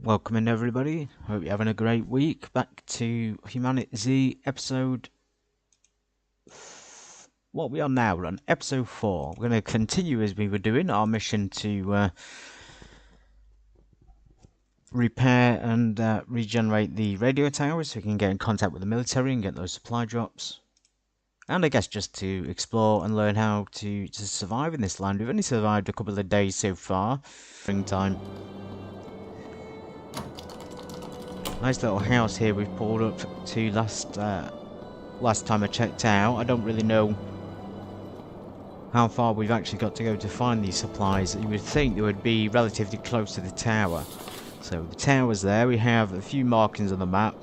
Welcome in everybody, hope you're having a great week. Back to HumanitZ episode... What we are now, we're on episode 4. We're going to continue as we were doing our mission to repair and regenerate the radio towers so we can get in contact with the military and get those supply drops. And I guess just to explore and learn how to survive in this land. We've only survived a couple of days so far. Springtime. Nice little house here we've pulled up to last time I checked out. I don't really know how far we've actually got to go to find these supplies. You would think they would be relatively close to the tower. So the tower's there. We have a few markings on the map.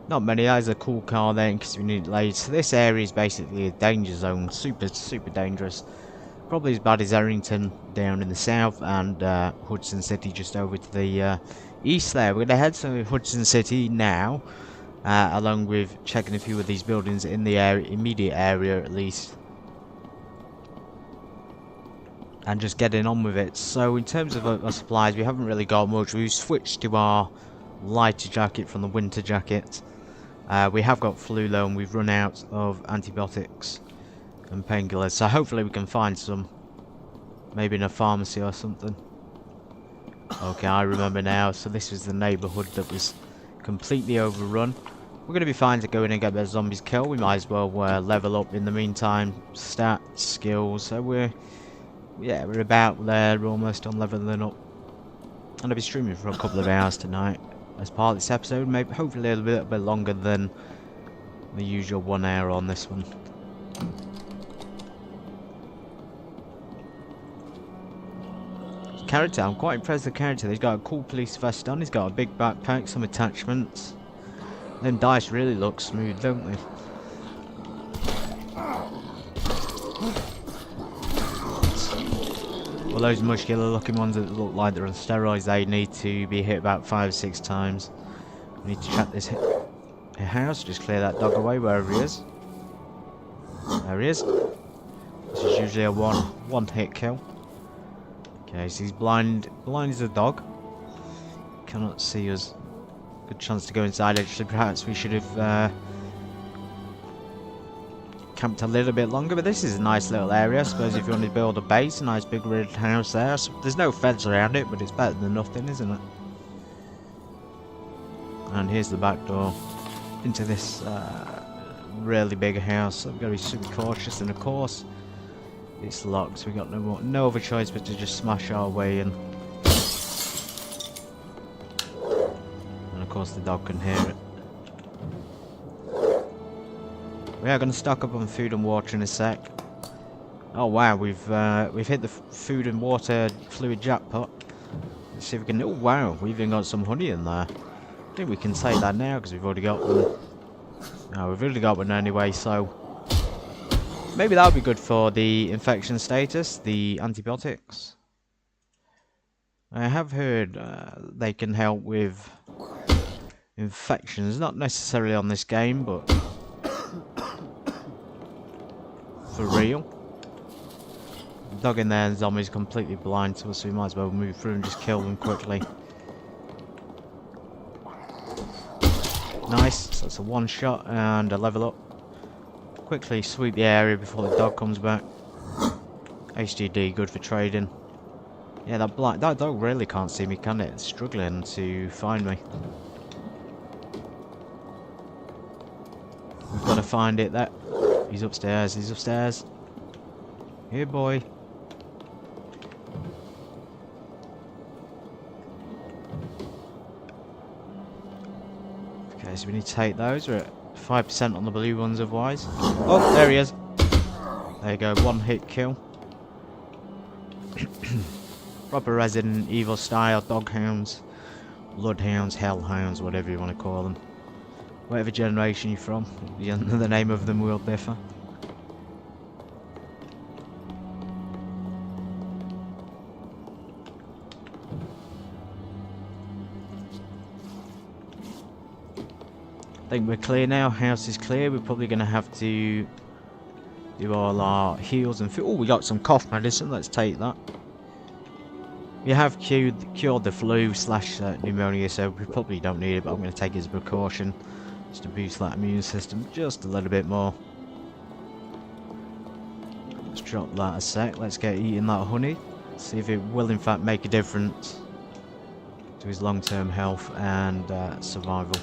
Not many. There's a cool car there in case we need it later. So this area is basically a danger zone. Super dangerous. Probably as bad as Errington down in the south and Hudson City just over to the east there. We're going to head to Hudson City now, along with checking a few of these buildings in the immediate area at least. And just getting on with it. So in terms of our supplies, we haven't really got much. We've switched to our lighter jacket from the winter jacket. We have got flu though, and we've run out of antibiotics and painkillers. So hopefully we can find some. Maybe in a pharmacy or something. Okay, I remember now. So this was the neighbourhood that was completely overrun. We're going to be fine to go in and get the zombies killed. We might as well level up in the meantime. Stats, skills. So we're about there, almost on leveling up. And I'll be streaming for a couple of hours tonight as part of this episode. Maybe, hopefully a little bit longer than the usual 1 hour on this one. Character, I'm quite impressed with the character. He's got a cool police vest on, he's got a big backpack, some attachments. Them dice really look smooth, don't they? Well, those muscular looking ones that look like they're on steroids, they need to be hit about 5 or 6 times. We need to check this house, just clear that dog away wherever he is. There he is. This is usually a one hit kill. Okay, so he's blind as a dog. Cannot see us. Good chance to go inside. Actually, perhaps we should have camped a little bit longer. But this is a nice little area. I suppose if you want to build a base, a nice big red house there. So there's no fence around it, but it's better than nothing, isn't it? And here's the back door into this really big house. So we've got to be super cautious, and of course, it's locked, so we got no other choice but to just smash our way in. And of course the dog can hear it. We are going to stock up on food and water in a sec. Oh wow, we've hit the food and water fluid jackpot. Let's see if we can... Oh wow, we've even got some honey in there. I think we can say that now because we've already got one. No, we've already got one anyway, so... Maybe that would be good for the infection status, the antibiotics. I have heard they can help with infections, not necessarily on this game, but for real. The dog in there and zombies completely blind to us, so we might as well move through and just kill them quickly. Nice, so that's a 1 shot and a level up. Quickly sweep the area before the dog comes back. HDD, good for trading. Yeah, that dog really can't see me, can it? It's struggling to find me. We've got to find it. That he's upstairs. He's upstairs. Here, boy. Okay, so we need to take those. We're at 5% on the blue ones otherwise. Oh, there he is. There you go, 1 hit kill. Proper Resident Evil style doghounds, bloodhounds, hellhounds, whatever you want to call them. Whatever generation you're from, the name of them will differ. I think we're clear now. House is clear. We're probably going to have to do all our heals and food. Oh, we got some cough medicine. Let's take that. We have cured the flu slash pneumonia, so we probably don't need it, but I'm going to take it as a precaution just to boost that immune system just a little bit more. Let's drop that a sec. Let's get eating that honey. See if it will in fact make a difference to his long-term health and survival.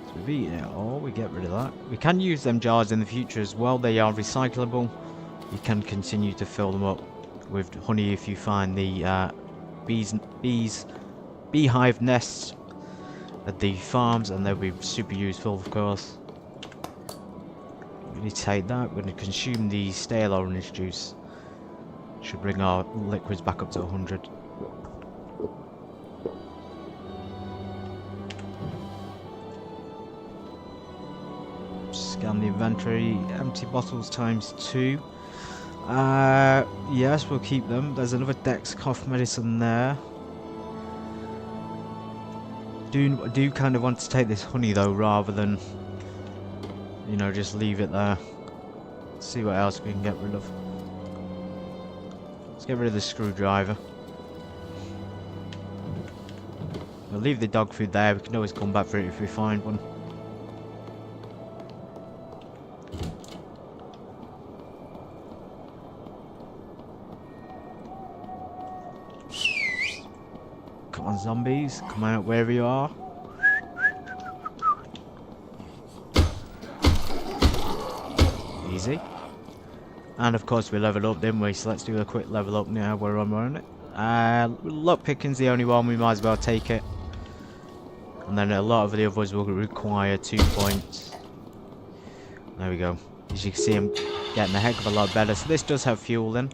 So we've eaten it all, we get rid of that. We can use them jars in the future as well, they are recyclable. You can continue to fill them up with honey if you find the beehive nests at the farms, and they'll be super useful, of course. We need to take that. We're going to consume the stale orange juice. Should bring our liquids back up to 100. Scan the inventory. Empty bottles times 2. Yes, we'll keep them. There's another Dex cough medicine there. Do kind of want to take this honey though, rather than, you know, just leave it there. Let's see what else we can get rid of. Let's get rid of the screwdriver. We'll leave the dog food there. We can always come back for it if we find one. Come on, zombies, come out wherever you are. Easy. And of course we leveled up, didn't we? So let's do a quick level up now. We're on it. Lock picking's the only one, we might as well take it. And then a lot of the others will require 2 points. There we go. As you can see, I'm getting a heck of a lot better. So this does have fuel in.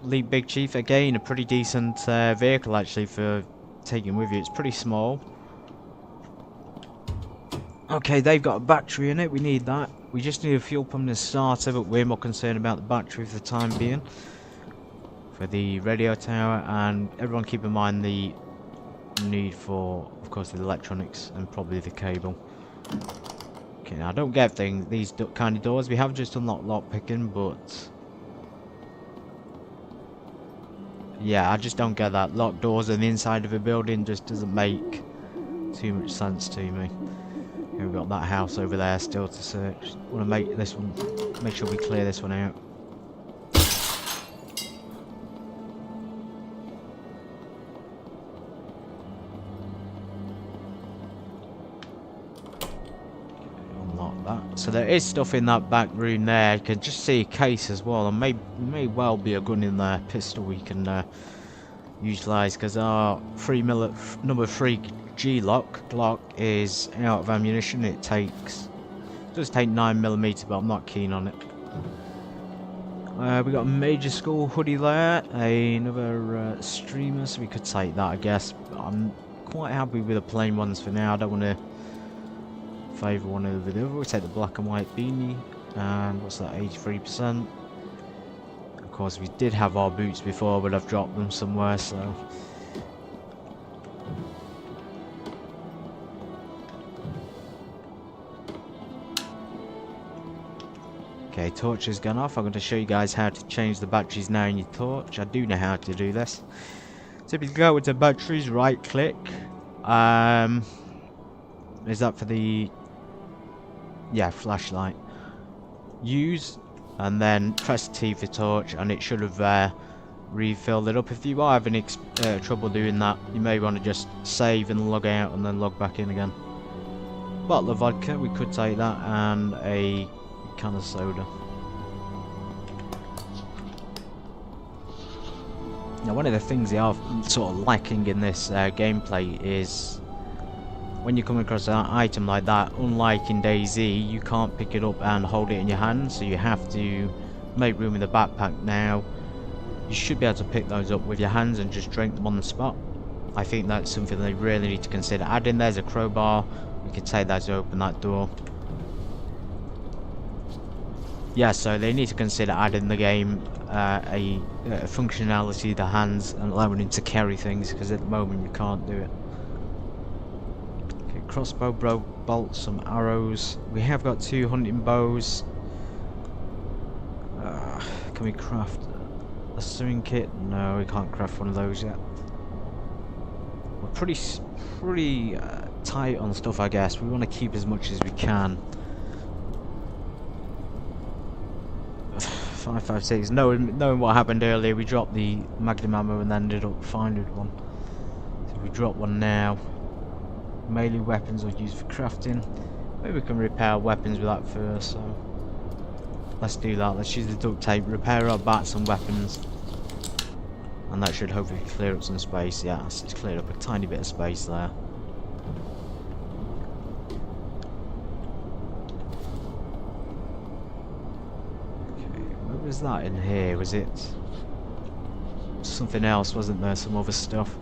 The Big Chief, again, a pretty decent vehicle actually for taking with you. It's pretty small. Okay, they've got a battery in it. We need that. We just need a fuel pump and a starter, but we're more concerned about the battery for the time being. For the radio tower, and everyone keep in mind the need for, of course, the electronics and probably the cable. Okay, now I don't get these kind of doors. We have just unlocked lock picking, but yeah, I just don't get that. Locked doors on the inside of a building just doesn't make too much sense to me. Okay, we've got that house over there still to search. Want to make this one, make sure we clear this one out. Unlock that. So there is stuff in that back room there. You can just see a case as well, and may well be a gun in there, pistol we can utilise, because our number 3 Glock is out of ammunition. It does take 9mm, but I'm not keen on it. We got a major school hoodie there, another streamer, so we could take that, I guess. I'm quite happy with the plain ones for now. I don't want to favour one over the other. We'll take the black and white beanie, and what's that, 83%. Of course, we did have our boots before, but I've dropped them somewhere, so okay, torch has gone off. I'm going to show you guys how to change the batteries now in your torch. I do know how to do this. So if you go into batteries, right click. Is that for the, yeah, flashlight. Use, and then press T for torch, and it should have refilled it up. If you are having trouble doing that, you may want to just save and log out and then log back in again. Bottle of vodka, we could take that, and a can of soda. Now, one of the things they are sort of lacking in this gameplay is when you come across an item like that, unlike in DayZ, you can't pick it up and hold it in your hand, so you have to make room in the backpack. Now, you should be able to pick those up with your hands and just drink them on the spot. I think that's something they really need to consider adding. There's a crowbar, we can take that to open that door. Yeah, so they need to consider adding in the game a functionality to the hands and allowing him to carry things, because at the moment you can't do it. Okay, crossbow, bolts, some arrows. We have got 2 hunting bows. Can we craft a sewing kit? No, we can't craft one of those yet. We're pretty tight on stuff, I guess. We want to keep as much as we can. 556. Knowing what happened earlier, we dropped the magnum ammo and then ended up finding one. So we drop one now. Melee weapons are used for crafting. Maybe we can repair weapons with that first. So let's do that. Let's use the duct tape, repair our bats and weapons, and that should hopefully clear up some space. Yeah, it's cleared up a tiny bit of space there. What was that in here? Was it something else, wasn't there? Some other stuff.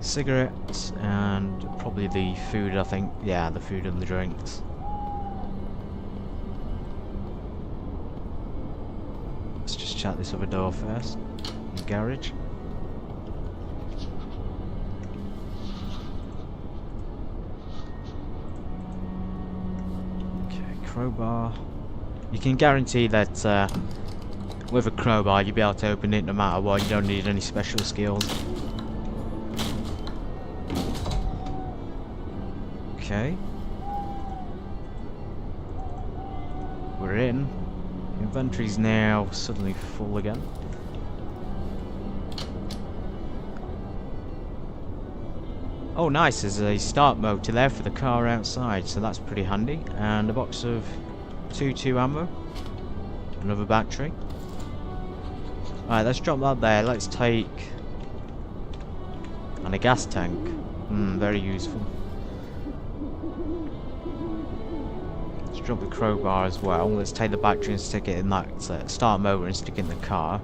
Cigarettes and probably the food, I think. Yeah, the food and the drinks. Let's just check this other door first. The garage. Okay, crowbar. You can guarantee that with a crowbar you'll be able to open it no matter what. You don't need any special skills. Okay. We're in. Inventory's now suddenly full again. Oh nice, there's a start motor there for the car outside, so that's pretty handy. And a box of 2.2 ammo. Another battery. Alright, let's drop that there. Let's take... and a gas tank. Very useful. Let's drop the crowbar as well. Let's take the battery and stick it in that start motor and stick it in the car.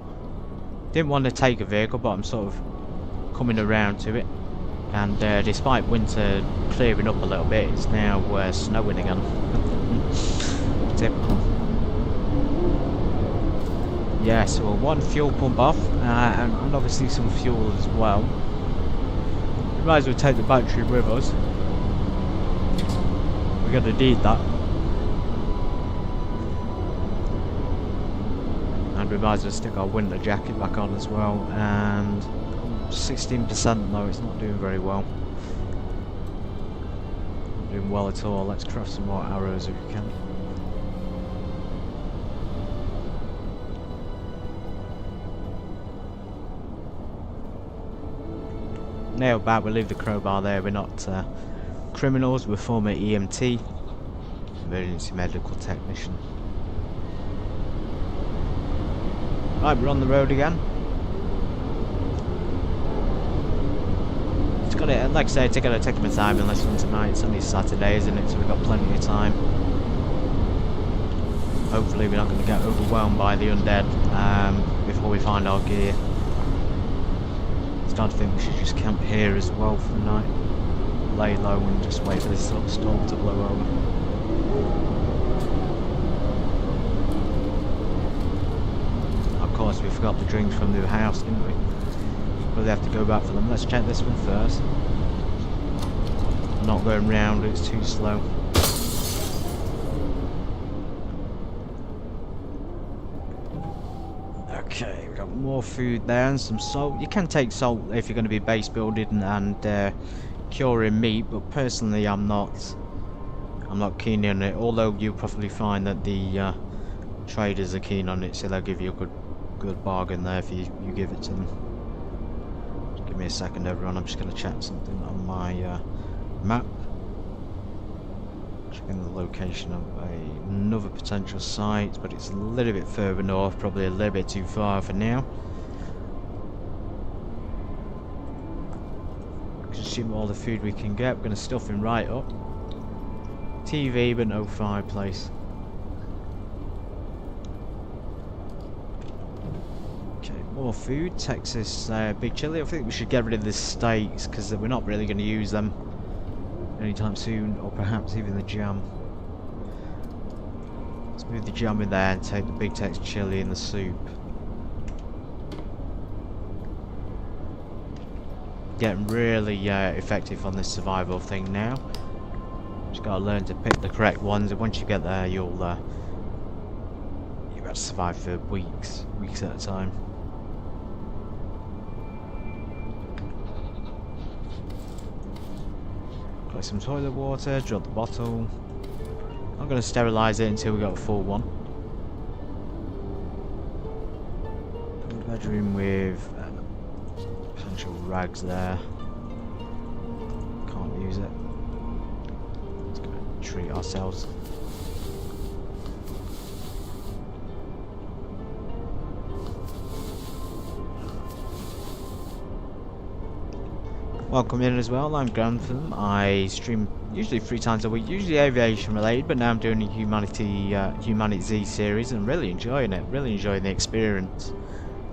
Didn't want to take a vehicle, but I'm sort of coming around to it. And despite winter clearing up a little bit, it's now snowing again. Typical. Yeah, so one fuel pump off, and obviously some fuel as well. We might as well take the battery with us. We're going to need that. And we might as well stick our winter jacket back on as well. And 16% though, it's not doing very well. Not doing well at all. Let's craft some more arrows if we can. Nailed back, we'll leave the crowbar there. We're not criminals, we're former EMT, emergency medical technician. Right, we're on the road again. It's got to, like I say, it's got to take my time unless from tonight. It's only Saturday, isn't it? So we've got plenty of time. Hopefully we're not going to get overwhelmed by the undead before we find our gear. I think we should just camp here as well for the night. Lay low and just wait for this sort of storm to blow over. Of course, we forgot the drinks from the house, didn't we? Probably have to go back for them. Let's check this one first. I'm not going round, it's too slow. Okay, we've got more food there and some salt. You can take salt if you're going to be base building and curing meat, but personally I'm not keen on it. Although you'll probably find that the traders are keen on it, so they'll give you a good bargain there if you give it to them. Just give me a second, everyone. I'm just going to check something on my map. Checking the location of another potential site, but it's a little bit further north, probably a little bit too far for now. Consume all the food we can get. We're going to stuff him right up. TV, but no fireplace. Okay, more food. Texas big chili. I think we should get rid of the steaks because we're not really going to use them anytime soon, or perhaps even the jam. Let's move the jam in there and take the big Tex chili and the soup. Getting really effective on this survival thing now. Just gotta learn to pick the correct ones, and once you get there, you'll got to survive for weeks at a time. Got some toilet water, drop the bottle. I'm going to sterilise it until we got a full one. Bedroom with potential rags there. Can't use it. Let's go treat ourselves. Welcome in as well, I'm Grantham. I stream usually 3 times a week, usually aviation related, but now I'm doing a HumanitZ series and really enjoying it, really enjoying the experience.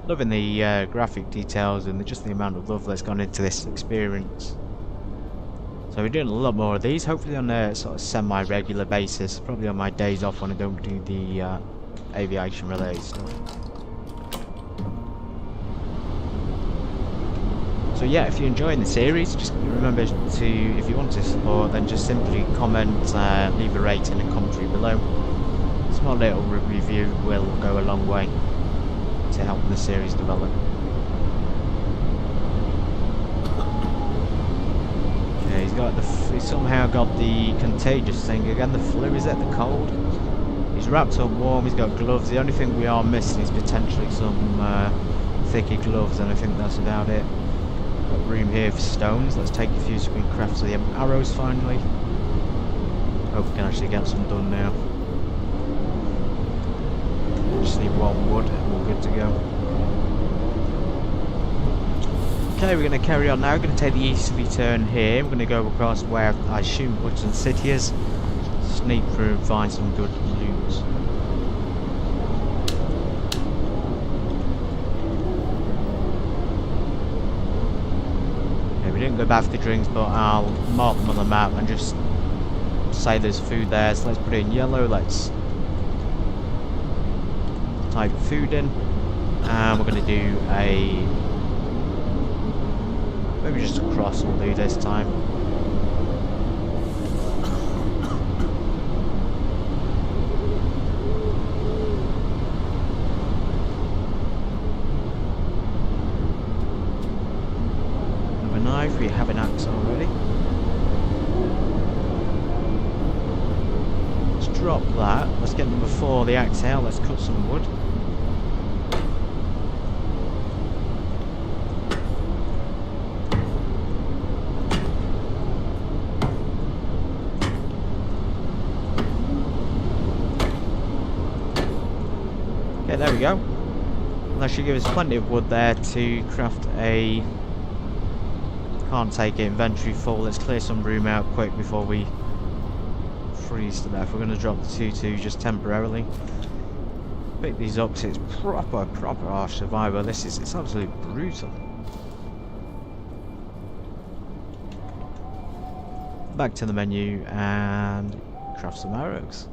Loving the graphic details and just the amount of love that's gone into this experience. So we're doing a lot more of these, hopefully on a sort of semi-regular basis, probably on my days off when I don't do the aviation related stuff. So yeah, if you're enjoying the series, just remember to, if you want to support, then just simply comment, leave a rating and commentary below. A small little review will go a long way to help the series develop. Okay, he's somehow got the contagious thing again, the flu, is it? The cold? He's wrapped up warm, he's got gloves. The only thing we are missing is potentially some thicker gloves, and I think that's about it. Got room here for stones. Let's take a few so we can craft the arrows finally. Hope we can actually get some done now. Just need 1 wood and we're good to go. Okay, we're going to carry on now. We're going to take the easterly turn here. We're going to go across where I assume Button City is. Sneak through and find some good loot. We didn't go back for the drinks, but I'll mark them on the map and just say there's food there. So let's put it in yellow. Let's type food in, and we're going to do maybe just a cross will do this time. We have an axe already. Let's drop that. Let's get number 4, the axe out. Let's cut some wood. Okay, there we go. And that should give us plenty of wood there to craft a... Can't take it, inventory full. Let's clear some room out quick before we freeze to death. We're going to drop the 2-2 just temporarily. Pick these up because it's proper harsh survivor. It's absolutely brutal. Back to the menu and craft some arrows.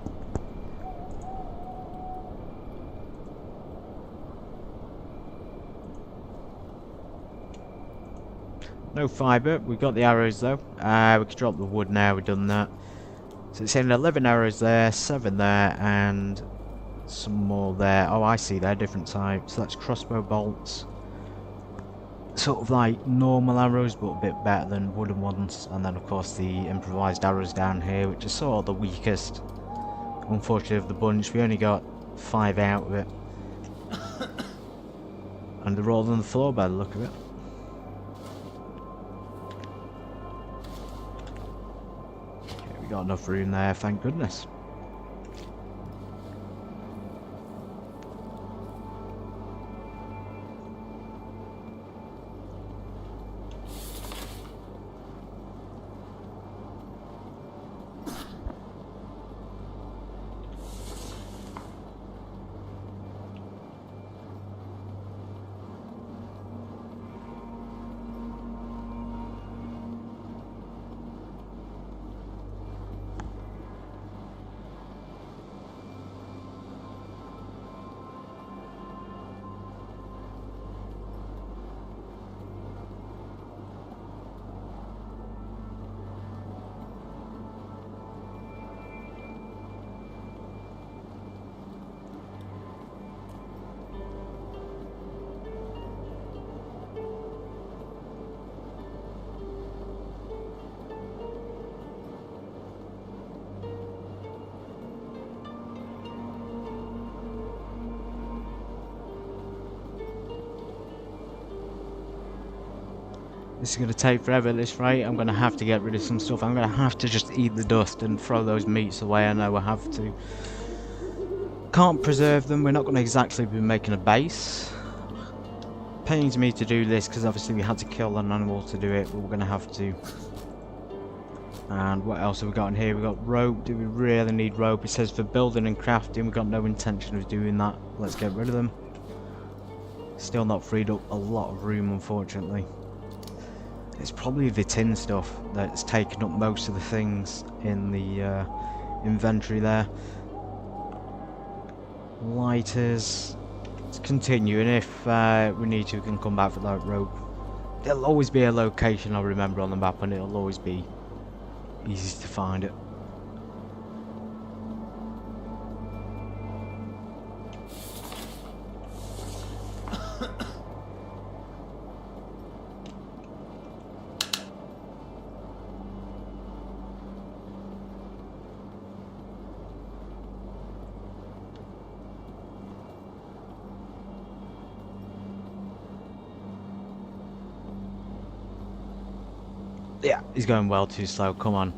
No fibre, we've got the arrows though. We can drop the wood now, we've done that. So it's saying 11 arrows there, 7 there, and some more there. Oh, I see, they're different types. So that's crossbow bolts. Sort of like normal arrows, but a bit better than wooden ones. And then of course the improvised arrows down here, which is sort of the weakest, unfortunately, of the bunch. We only got 5 out of it. And they're all on the floor by the look of it. Got enough room there, thank goodness. This is going to take forever at this rate. I'm going to have to get rid of some stuff. I'm going to have to just eat the dust and throw those meats away. I know I have to. Can't preserve them. We're not going to exactly be making a base. Pains me to do this because obviously we had to kill an animal to do it, but we're going to have to. And what else have we got in here? We've got rope. Do we really need rope? It says for building and crafting. We've got no intention of doing that. Let's get rid of them. Still not freed up a lot of room, unfortunately. It's probably the tin stuff that's taken up most of the things in the inventory there. Lighters. Let's continue, and if we need to, we can come back for that rope. There'll always be a location I'll remember on the map, and it'll always be easy to find it. Yeah, he's going well too slow. Come on.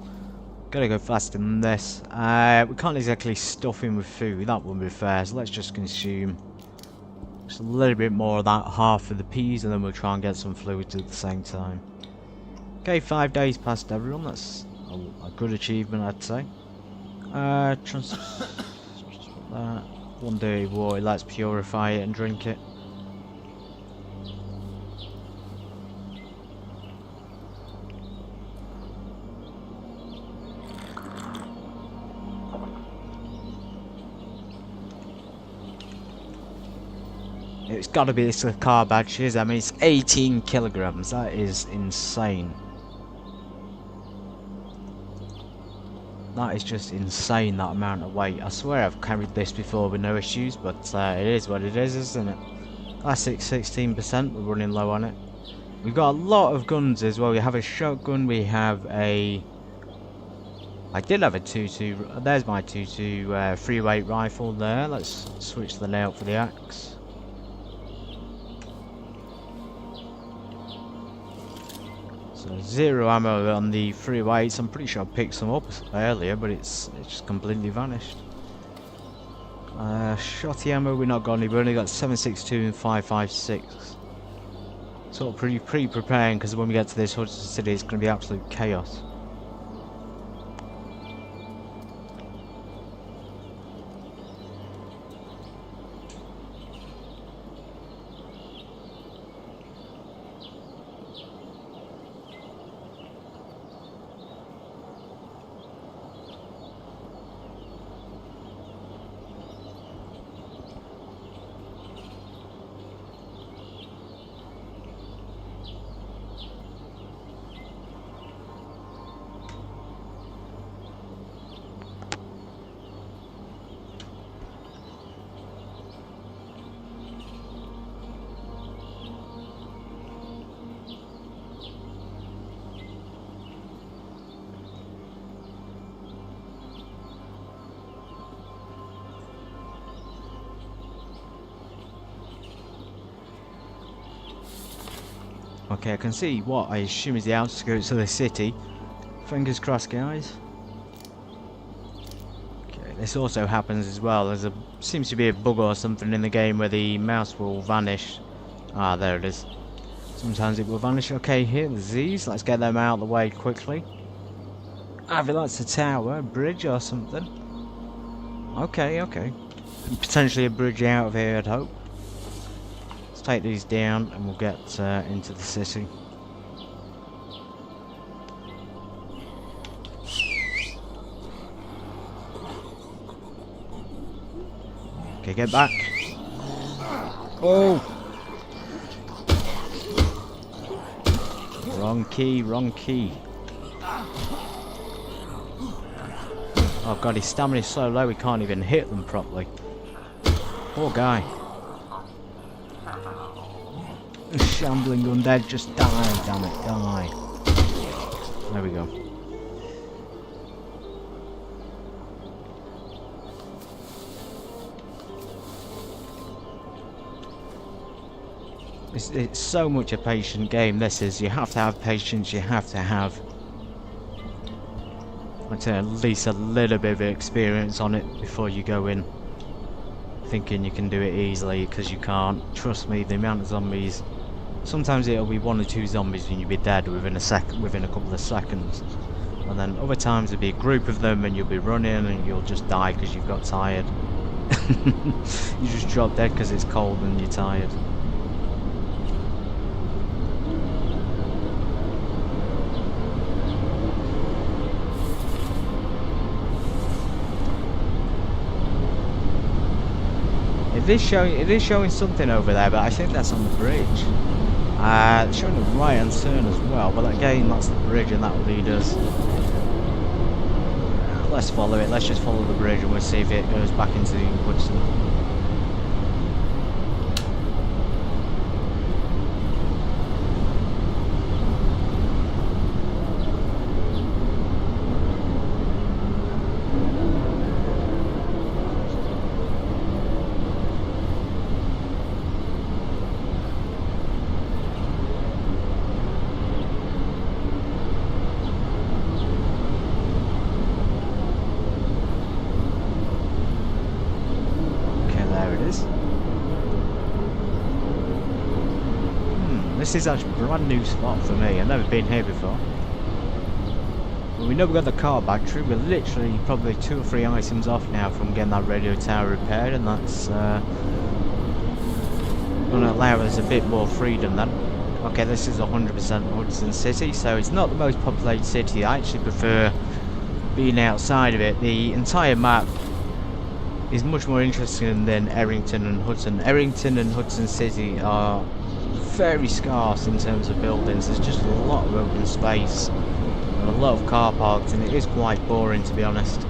Gotta go faster than this. We can't exactly stuff him with food. That wouldn't be fair. So let's just consume just a little bit more of that, half of the peas, and then we'll try and get some fluids at the same time. Okay, 5 days past everyone. That's a good achievement, I'd say. That. One dirty water. Let's purify it and drink it. It's got to be this car badge, I mean, it's 18 kilograms. That is insane. That is just insane, that amount of weight. I swear I've carried this before with no issues, but it is what it is, isn't it? Classic 16%, we're running low on it. We've got a lot of guns as well. We have a shotgun, we have a... I did have a 2-2, there's my 2-2 free weight rifle there. Let's switch the nail for the axe. So 0 ammo on the free weights. I'm pretty sure I picked some up earlier, but it's just completely vanished. Shotty ammo, we've not got any. We've only got 7.62 and 5.56. Sort of pre-preparing, because when we get to this Hudson City, it's going to be absolute chaos. Okay, I can see what I assume is the outskirts of the city. Fingers crossed, guys. Okay, this also happens as well. There's seems to be a bug or something in the game where the mouse will vanish. Ah, there it is. Sometimes it will vanish. Okay, here the Z's. Let's get them out of the way quickly. I feel that's a tower, a bridge or something. Okay, okay. Potentially a bridge out of here, I'd hope. Take these down and we'll get into the city. Okay, get back. Oh! Wrong key, wrong key. Oh god, his stamina's so low he can't even hit them properly. Poor guy. Shambling undead, just die, damn it, die. There we go. It's so much a patient game, this is. You have to have patience, you have to have, I'd say, at least a little bit of experience on it before you go in thinking you can do it easily, because you can't. Trust me, the amount of zombies, sometimes it'll be 1 or 2 zombies and you'll be dead within a couple of seconds, and then other times there'll be a group of them and you'll be running and you'll just die because you've got tired. You just drop dead because it's cold and you're tired. It is showing something over there, but I think that's on the bridge. It's showing a right hand turn as well, but again, that's the bridge and that will lead us. Let's follow it. Let's just follow the bridge and we'll see if it goes back into the Hudson. This is actually a brand new spot for me. I've never been here before. Well, we know we've got the car battery. We're literally probably 2 or 3 items off now from getting that radio tower repaired, and that's going to allow us a bit more freedom then. Okay, this is 100% Hudson City, so it's not the most populated city. I actually prefer being outside of it. The entire map is much more interesting than Errington and Hudson. Errington and Hudson City are very scarce in terms of buildings. There's just a lot of open space and a lot of car parks, and it is quite boring, to be honest.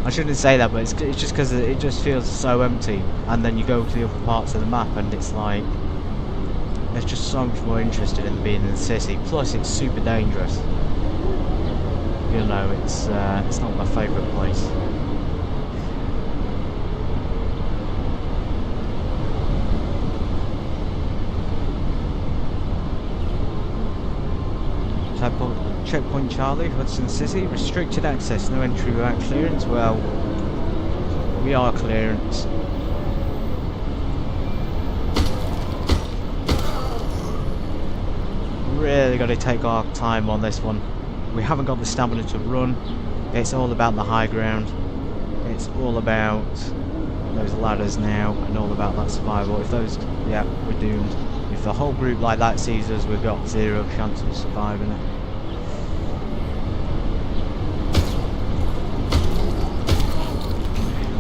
I shouldn't say that, but it's just because it just feels so empty, and then you go to the other parts of the map and it's like there's just so much more interested in being in the city. Plus it's super dangerous, you know. It's not my favourite place. Checkpoint Charlie, Hudson City, restricted access, no entry without clearance. Well, we are clearance. Really got to take our time on this one. We haven't got the stamina to run. It's all about the high ground. It's all about those ladders now and all about that survival. If those, yeah, we're doomed. If the whole group like that sees us, we've got 0 chance of surviving it.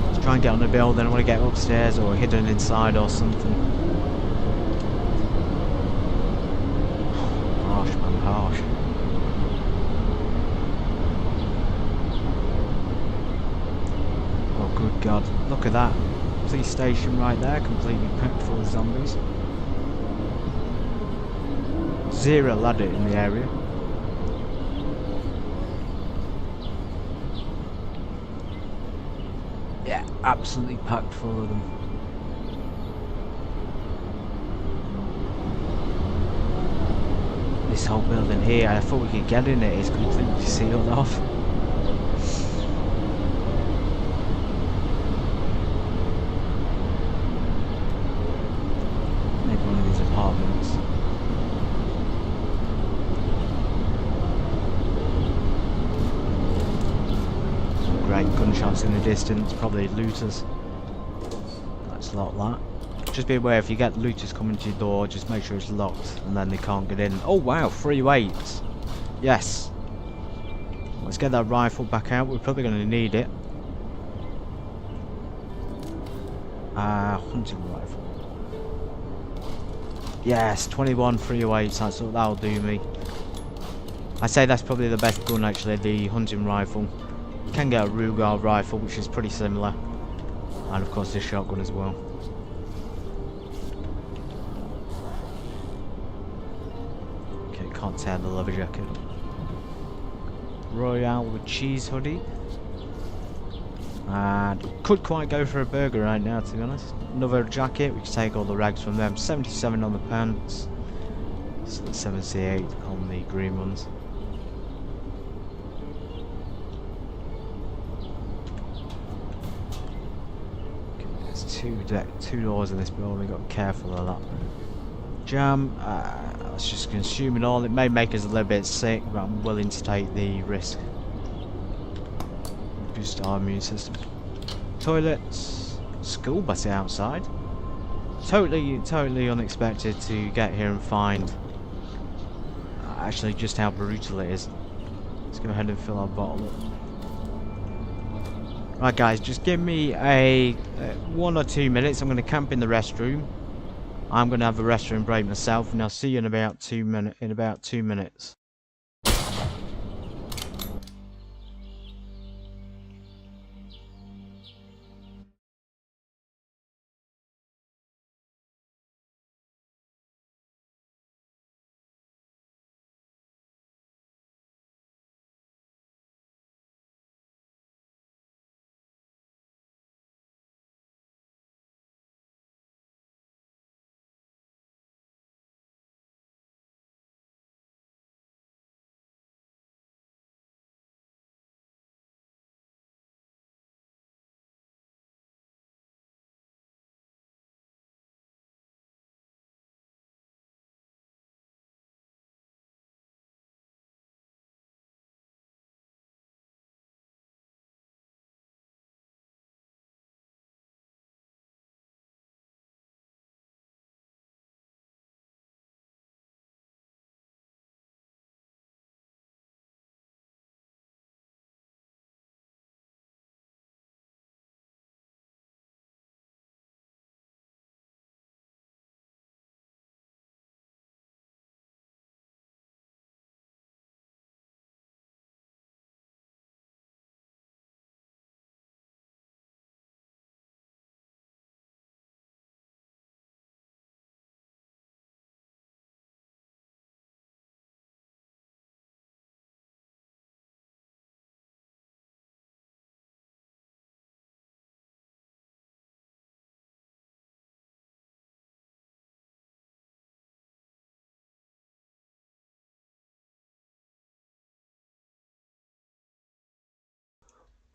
Let's try and get on the building. I want to get upstairs or hidden inside or something. Harsh, man, harsh. Oh, good God. Look at that. Police station right there, completely packed full of zombies. 0 ladder in the area. Yeah, absolutely packed full of them. This whole building here, I thought we could get in it, is completely sealed off. Maybe one of these apartments. Great, gunshots in the distance, probably looters. Let's lock that. Just be aware, if you get looters coming to your door, just make sure it's locked and then they can't get in. Oh wow, 3 weights. Yes. Let's get that rifle back out, we're probably going to need it. Hunting rifle. Yes, 21 308s, that'll do me. I'd say that's probably the best gun actually, the hunting rifle. You can get a Ruger rifle, which is pretty similar, and of course this shotgun as well. Okay, can't tear the leather jacket. Royale with cheese hoodie. And could quite go for a burger right now, to be honest. Another jacket, we can take all the rags from them. 77 on the pants. 78 on the green ones. Okay, there's two doors in this building, got to be careful of that. Jam, let's just consume it all. It may make us a little bit sick, but I'm willing to take the risk. Boost our immune system. Toilets, school bus outside. Totally unexpected to get here and find actually just how brutal it is. Let's go ahead and fill our bottle up. Right guys, just give me a 1 or 2 minutes. I'm going to camp in the restroom. I'm going to have a restroom break myself, and I'll see you in about 2 minutes.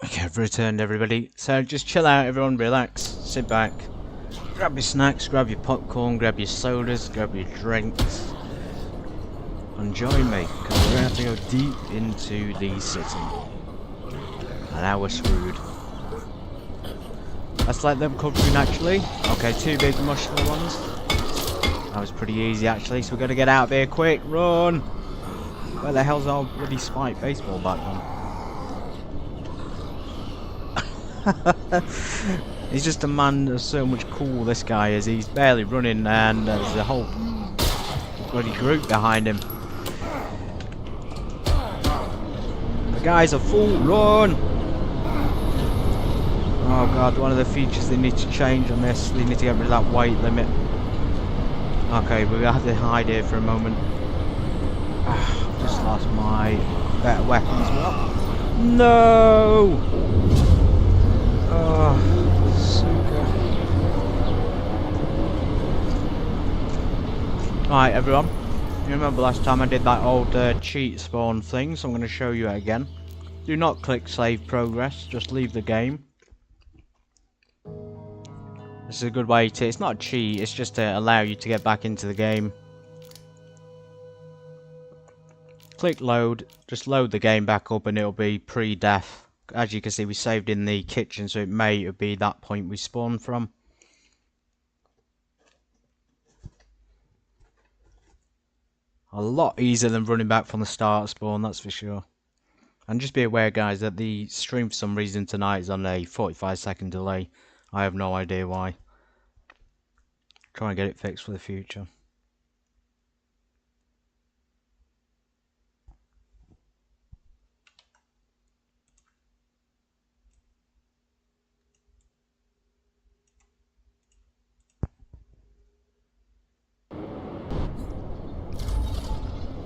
Okay, I've returned everybody. So just chill out everyone, relax, sit back, grab your snacks, grab your popcorn, grab your sodas, grab your drinks, and join me, because we're going to have to go deep into the city. And now we're screwed. Let's let them come through naturally. Okay, 2 big muscular ones. That was pretty easy actually, so we're going to get out of here quick, run! Where the hell's our bloody spiked baseball bat gone? He's just a man of so much cool, this guy is. He's barely running and there's a whole bloody group behind him. The guy's a fool, run! Oh god, one of the features they need to change on this, they need to get rid of that weight limit. Okay, we're gonna have to hide here for a moment. I've just lost my better weapon as well. No! Oh, sugar. Right, everyone. You remember last time I did that old cheat spawn thing, so I'm going to show you it again. Do not click save progress, just leave the game. This is a good way to, it's not a cheat, it's just to allow you to get back into the game. Click load, just load the game back up and it'll be pre-death. As you can see, we saved in the kitchen, so it may be that point we spawned from. A lot easier than running back from the start spawn, that's for sure. And just be aware, guys, that the stream for some reason tonight is on a 45-second delay. I have no idea why. Try and get it fixed for the future.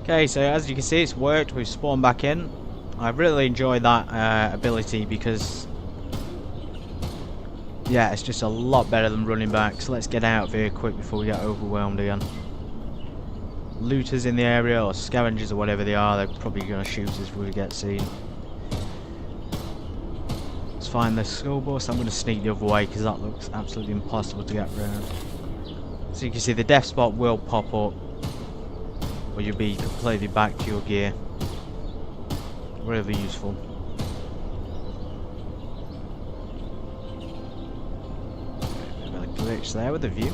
Okay, so as you can see, it's worked. We've spawned back in. I really enjoy that ability because Yeah, it's just a lot better than running back, so let's get out of here quick before we get overwhelmed again. Looters in the area, or scavengers, or whatever they are, they're probably going to shoot us if we get seen. Let's find the school bus. I'm going to sneak the other way because that looks absolutely impossible to get around. So you can see the death spot will pop up, or you'll be completely back to your gear. Really useful. Bit of a glitch there with the view.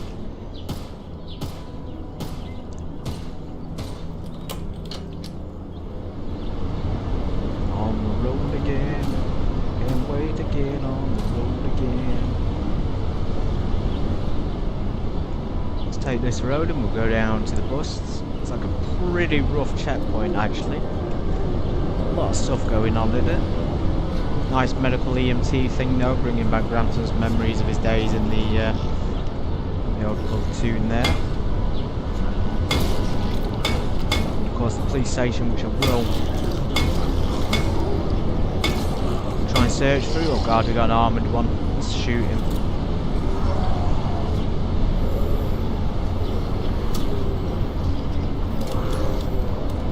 On the road again, can't wait to get on the road again. Let's take this road and we'll go down to the bus. It's like a pretty rough checkpoint actually. A lot of stuff going on in it. Nice medical EMT thing though, bringing back Grantor's memories of his days in the old platoon there. Of course the police station, which I will try and search through. Oh god, we got an armoured one. Let's shoot him.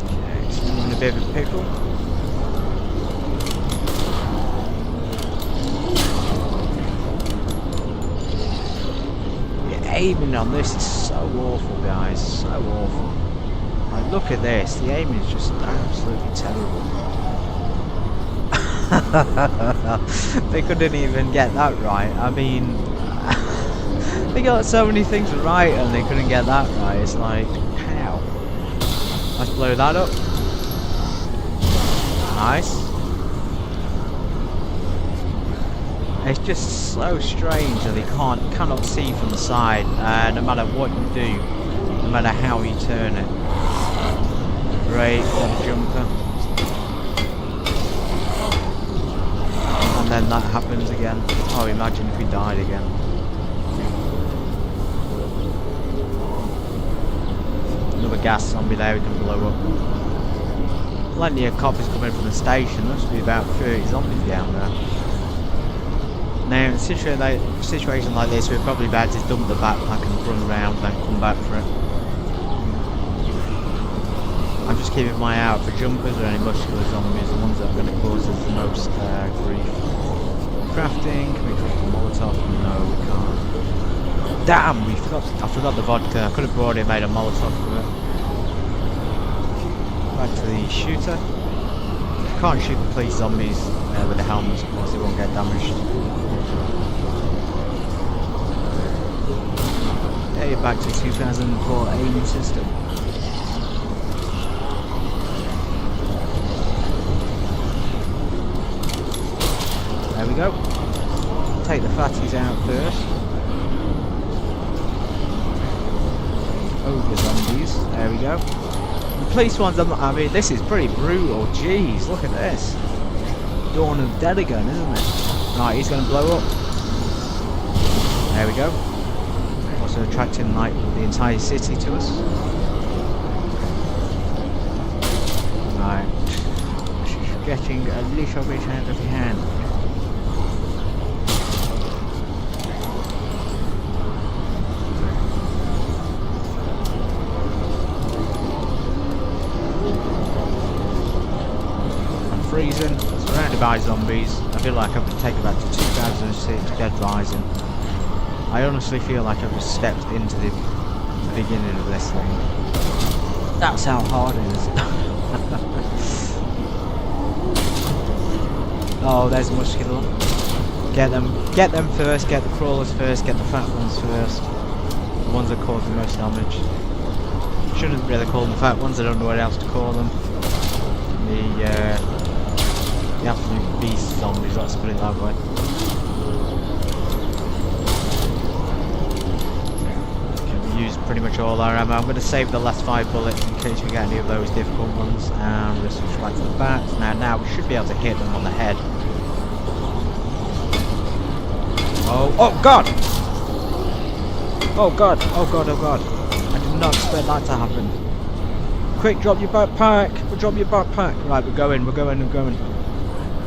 Okay, so we're in a bit of a pickle. Aiming on this is so awful, guys, so awful. Like, look at this, the aiming is just absolutely terrible. They couldn't even get that right. I mean, they got so many things right and they couldn't get that right. It's like, how? Let's blow that up. Nice. It's just so strange that they cannot see from the side, no matter what you do, no matter how you turn it. Great, one jumper. And then that happens again. Oh, imagine if we died again. Another gas zombie there we can blow up. Plenty of coppers coming from the station. There must be about 30 zombies down there. Now, in a situation like this, we're probably about to dump the backpack and run around and come back for it. I'm just keeping my eye out for jumpers or any muscular zombies, the ones that are going to cause us the most grief. Crafting, can we craft a Molotov? No, we can't. Damn, I forgot the vodka. I could have brought it and made a Molotov for it. Back to the shooter. Can't shoot the police zombies with the helmets, of course they won't get damaged. Okay, back to 2004 aiming system. There we go. Take the fatties out first. Ogre zombies. There we go. The police ones, I mean, this is pretty brutal. Jeez, look at this. Dawn of the Dead again, isn't it? Right, he's going to blow up. There we go. Also attracting like the entire city to us. Right. She's getting a little bit out of hand. Freezing, surrounded by zombies. I feel like I've been taken back to 2006 Dead Rising. I honestly feel like I've just stepped into the beginning of this thing. That's how hard it is. Oh, there's muscular. Get them first, get the crawlers first, get the fat ones first. The ones that cause the most damage. Shouldn't really call them the fat ones, I don't know what else to call them. The absolute beast zombies, let's put it that way. Okay, we used pretty much all our ammo. I'm going to save the last 5 bullets in case we get any of those difficult ones. And we're going to switch back to the bats. Now we should be able to hit them on the head. Oh god! Oh god, oh god, oh god. I did not expect that to happen. Quick, drop your backpack! Drop your backpack! Right, we're going.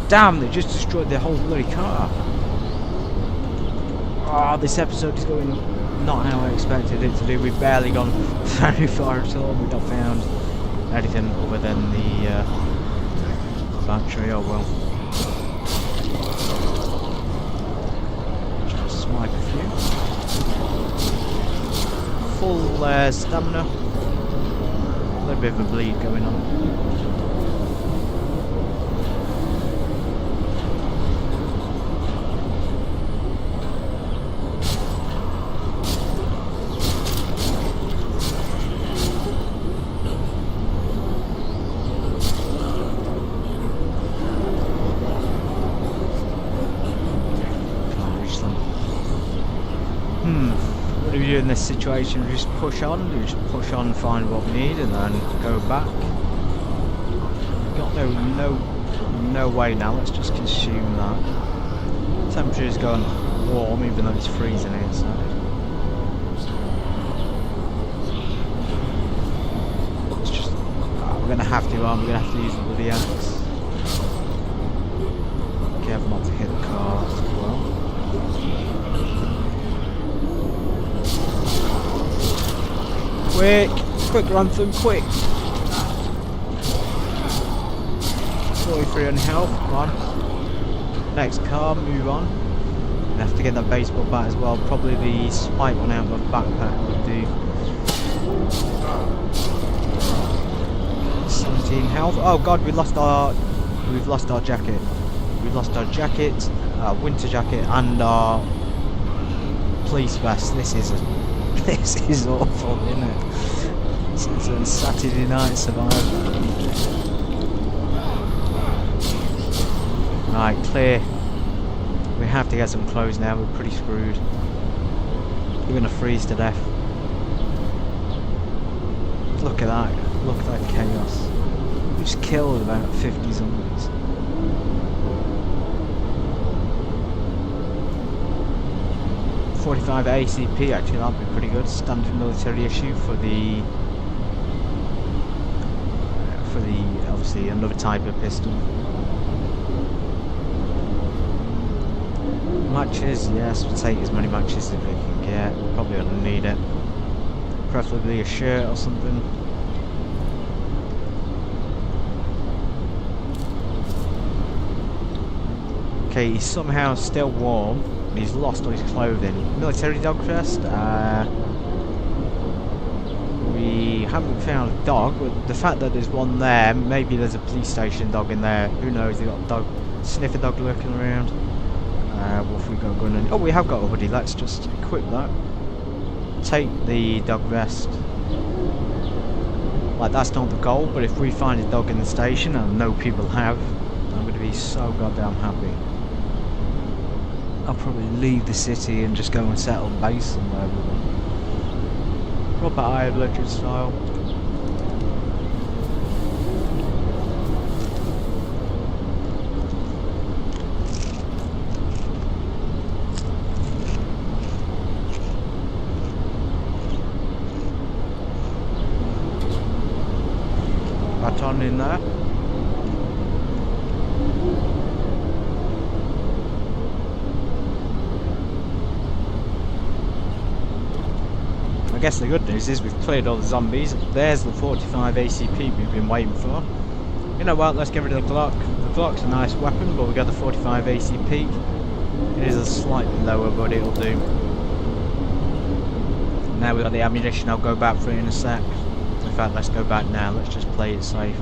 Damn, they just destroyed their whole bloody car. Oh, this episode is going not how I expected it to do. We've barely gone very far at all. We've not found anything other than the battery. Oh well. Just swipe a few. Full stamina. A little bit of a bleed going on. What do we do in this situation? We just push on? Do we just push on, find what we need, and then go back? We've got no way now. Let's just consume that. Temperature is going warm, even though it's freezing inside. It's just we're gonna have to. We're gonna have to use the bloody axe. Careful not to hit the car as well. Quick Rantham, quick! 43 on health, come on. Next car, move on. I have to get that baseball bat as well. Probably the spike one out of my backpack would do. 17 health. Oh god, we've lost our jacket. We've lost our jacket, our winter jacket, and our police vest. This is awful, isn't it? It's a Saturday night survival. Right, clear. We have to get some clothes now. We're pretty screwed. We're gonna freeze to death. Look at that. Look at that chaos. We just killed about 50 zombies. .45 ACP, actually that'd be pretty good. Standard military issue for the obviously another type of pistol. Matches, yes, we'll take as many matches as we can get. Probably gonna need it. Preferably a shirt or something. Okay, he's somehow still warm. He's lost all his clothing. Military dog vest. We haven't found a dog, but the fact that there's one there, maybe there's a police station dog in there. Who knows? They've got a dog, sniffer dog lurking around. What have we got going on? Oh, we have got a hoodie. Let's just equip that. Take the dog vest. Like, that's not the goal, but if we find a dog in the station, and I know people have, I'm going to be so goddamn happy. I'll probably leave the city and just go and settle base somewhere with them. Proper Iron Legend style. Baton in there. I guess the good news is we've cleared all the zombies. There's the 45 ACP we've been waiting for. You know what, let's get rid of the Glock. The Glock's a nice weapon, but we got the 45 ACP. It is a slightly lower, but it'll do. Now we've got the ammunition, I'll go back for it in a sec. In fact, let's go back now, let's just play it safe.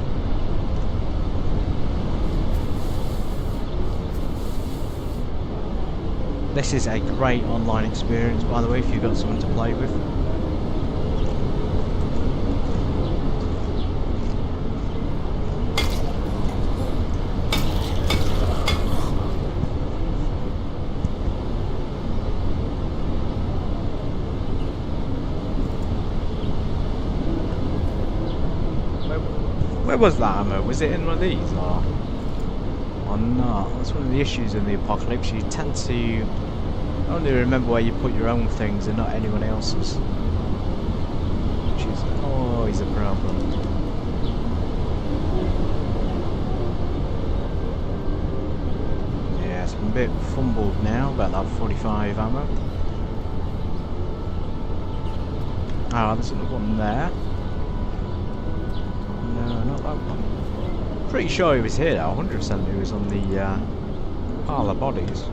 This is a great online experience, by the way, if you've got someone to play with. Where was that ammo? Was it in one of these or not? That's one of the issues in the apocalypse. You tend to only remember where you put your own things and not anyone else's. Which is always a problem. Yeah, it's been a bit fumbled now about that 45 ammo. Oh, there's another one there. No, not that one. Pretty sure he was here though, 100% he was on the pile of bodies.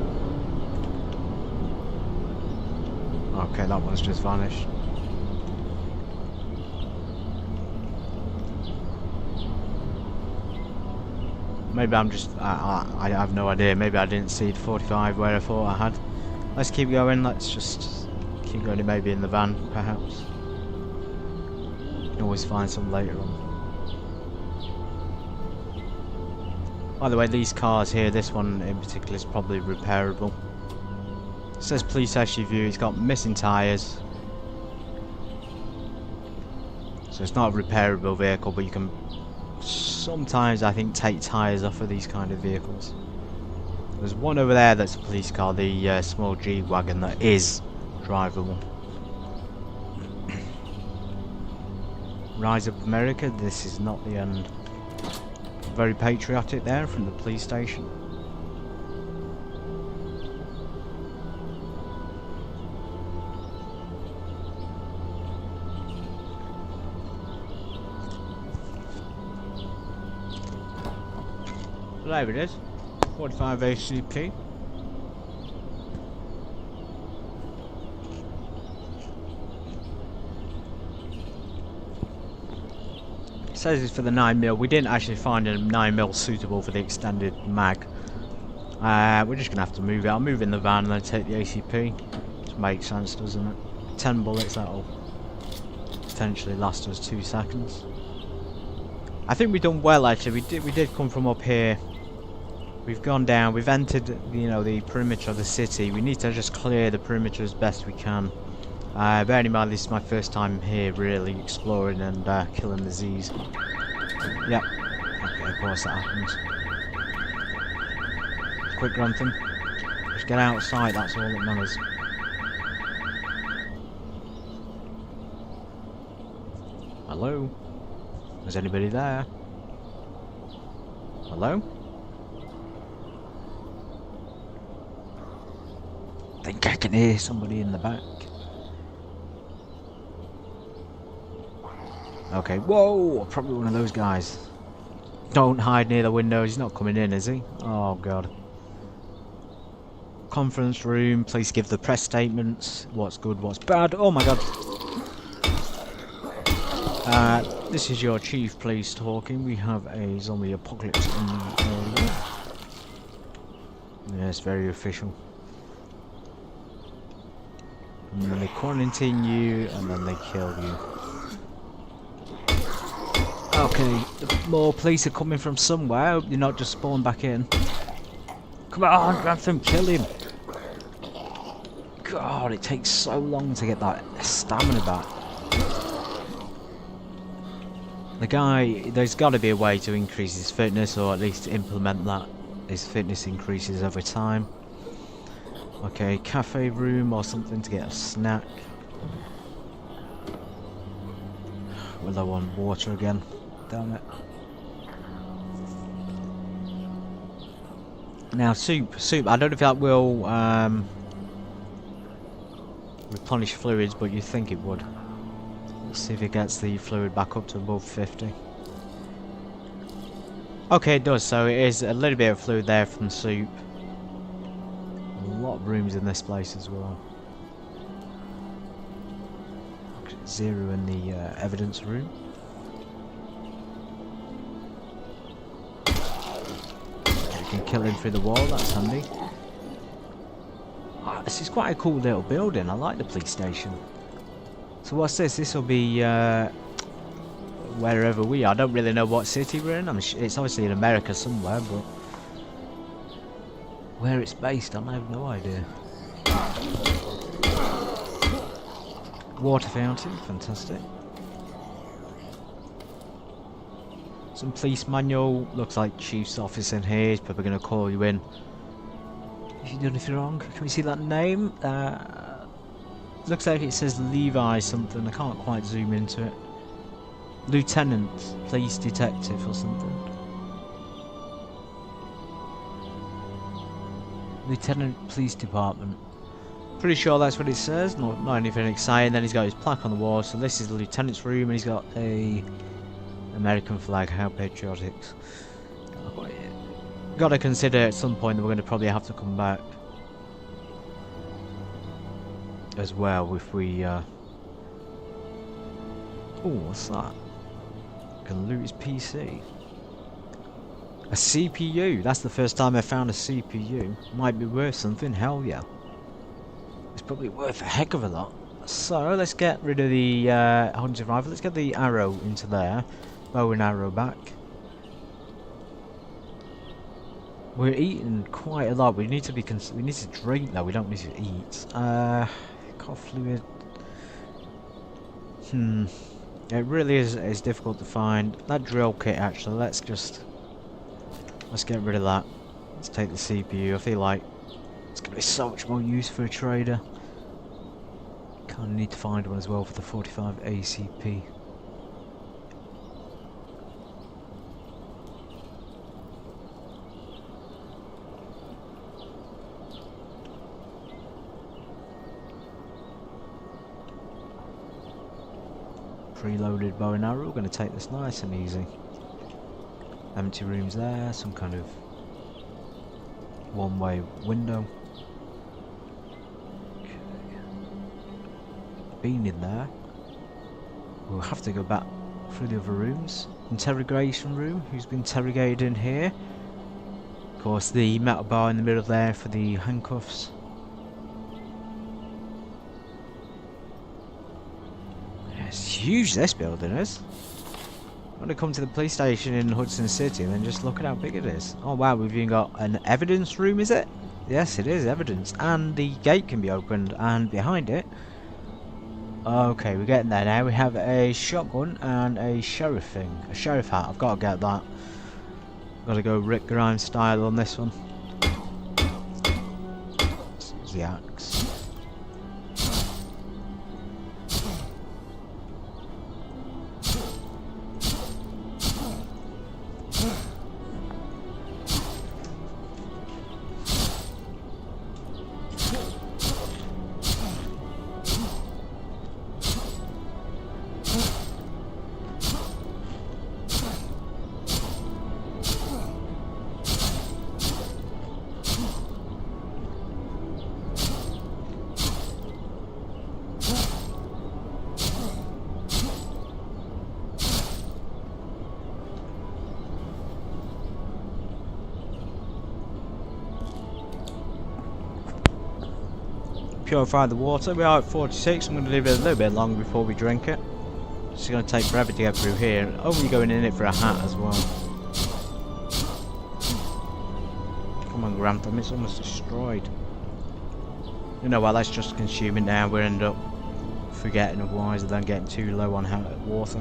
Okay, that one's just vanished. Maybe I'm just, I have no idea, maybe I didn't see the 45 where I thought I had. Let's keep going, let's just keep going, maybe in the van, perhaps. You can always find some later on. By the way, these cars here, this one in particular is probably repairable. It says police SUV, it's got missing tyres. So it's not a repairable vehicle, but you can sometimes, I think, take tyres off of these kind of vehicles. There's one over there that's a police car, the small G-Wagon, that is drivable. Rise Up America, this is not the end. Very patriotic there from the police station. There it is, 45 ACP. It says it's for the 9mm. We didn't actually find a 9mm suitable for the extended mag. We're just going to have to move it. I'll move in the van and then take the ACP. It makes sense, doesn't it? 10 bullets, that'll potentially last us 2 seconds. I think we've done well actually. We did come from up here. We've gone down, we've entered, you know, the perimeter of the city. We need to just clear the perimeter as best we can. Bearing in mind this is my first time here really exploring and killing the Z's. Yep. Okay, of course that happens. Quick Grantham. Just get out of sight, that's all that matters. Hello? Is anybody there? Hello? I think I can hear somebody in the back. Okay, whoa! Probably one of those guys. Don't hide near the windows, he's not coming in, is he? Oh god. Conference room, please give the press statements. What's good, what's bad. Oh my god. This is your chief police talking. We have a zombie apocalypse in the area. Yes, very official. And then they quarantine you, and then they kill you. Okay, more police are coming from somewhere. I hope you're not just spawned back in. Come on, Grantham, kill him! God, it takes so long to get that stamina back. The guy, there's got to be a way to increase his fitness, or at least implement that. His fitness increases over time. Okay, cafe room or something to get a snack. We're low on water again. Damn it. Now soup. I don't know if that will replenish fluids, but you think it would. Let's see if it gets the fluid back up to above 50. Okay, it does. So it is a little bit of fluid there from soup. A lot of rooms in this place as well. 0 in the evidence room. You can kill him through the wall, that's handy. Oh, this is quite a cool little building, I like the police station. So what's this? This will be wherever we are. I don't really know what city we're in. It's obviously in America somewhere, but where it's based, I have no idea. Water fountain, fantastic. Some police manual, looks like chief's office in here, he's probably going to call you in. If you done anything wrong, can we see that name? Looks like it says Levi something, I can't quite zoom into it. Lieutenant, police detective or something. Lieutenant police department. Pretty sure that's what it says, not anything exciting. Then he's got his plaque on the wall, so this is the lieutenant's room, and he's got a American flag. How patriotic. Got to consider at some point that we're going to probably have to come back as well if we oh, what's that? Can loot his PC. A CPU. That's the first time I found a CPU. Might be worth something. Hell yeah. It's probably worth a heck of a lot. So let's get rid of the hunting rifle. Let's get the arrow into there. Bow and arrow back. We're eating quite a lot. We need to be. We need to drink though. We don't need to eat. Got fluid. It really is difficult to find that drill kit. Actually, let's get rid of that. Let's take the CPU. I feel like it's gonna be so much more use for a trader. Kind of need to find one as well for the 45 ACP. Preloaded bow and arrow. We're going to take this nice and easy. Empty rooms there. Some kind of one-way window. Okay. Been in there. We'll have to go back through the other rooms. Interrogation room. Who's been interrogated in here? Of course, the metal bar in the middle there for the handcuffs. It's huge, this building is. I'm going to come to the police station in Hudson City and then just look at how big it is. Oh wow, we've even got an evidence room, is it? Yes, it is evidence. And the gate can be opened, and behind it... Okay, we're getting there now. We have a shotgun and a sheriff thing. A sheriff hat, I've got to get that. Got to go Rick Grimes style on this one. This is the axe. Purify the water. We are at 46. I'm going to leave it a little bit longer before we drink it. It's going to take forever to get through here. Only going in it for a hat as well. Come on, Grantham, it's almost destroyed. You know what, let's just consume it now. We'll end up forgetting otherwise and then getting too low on water.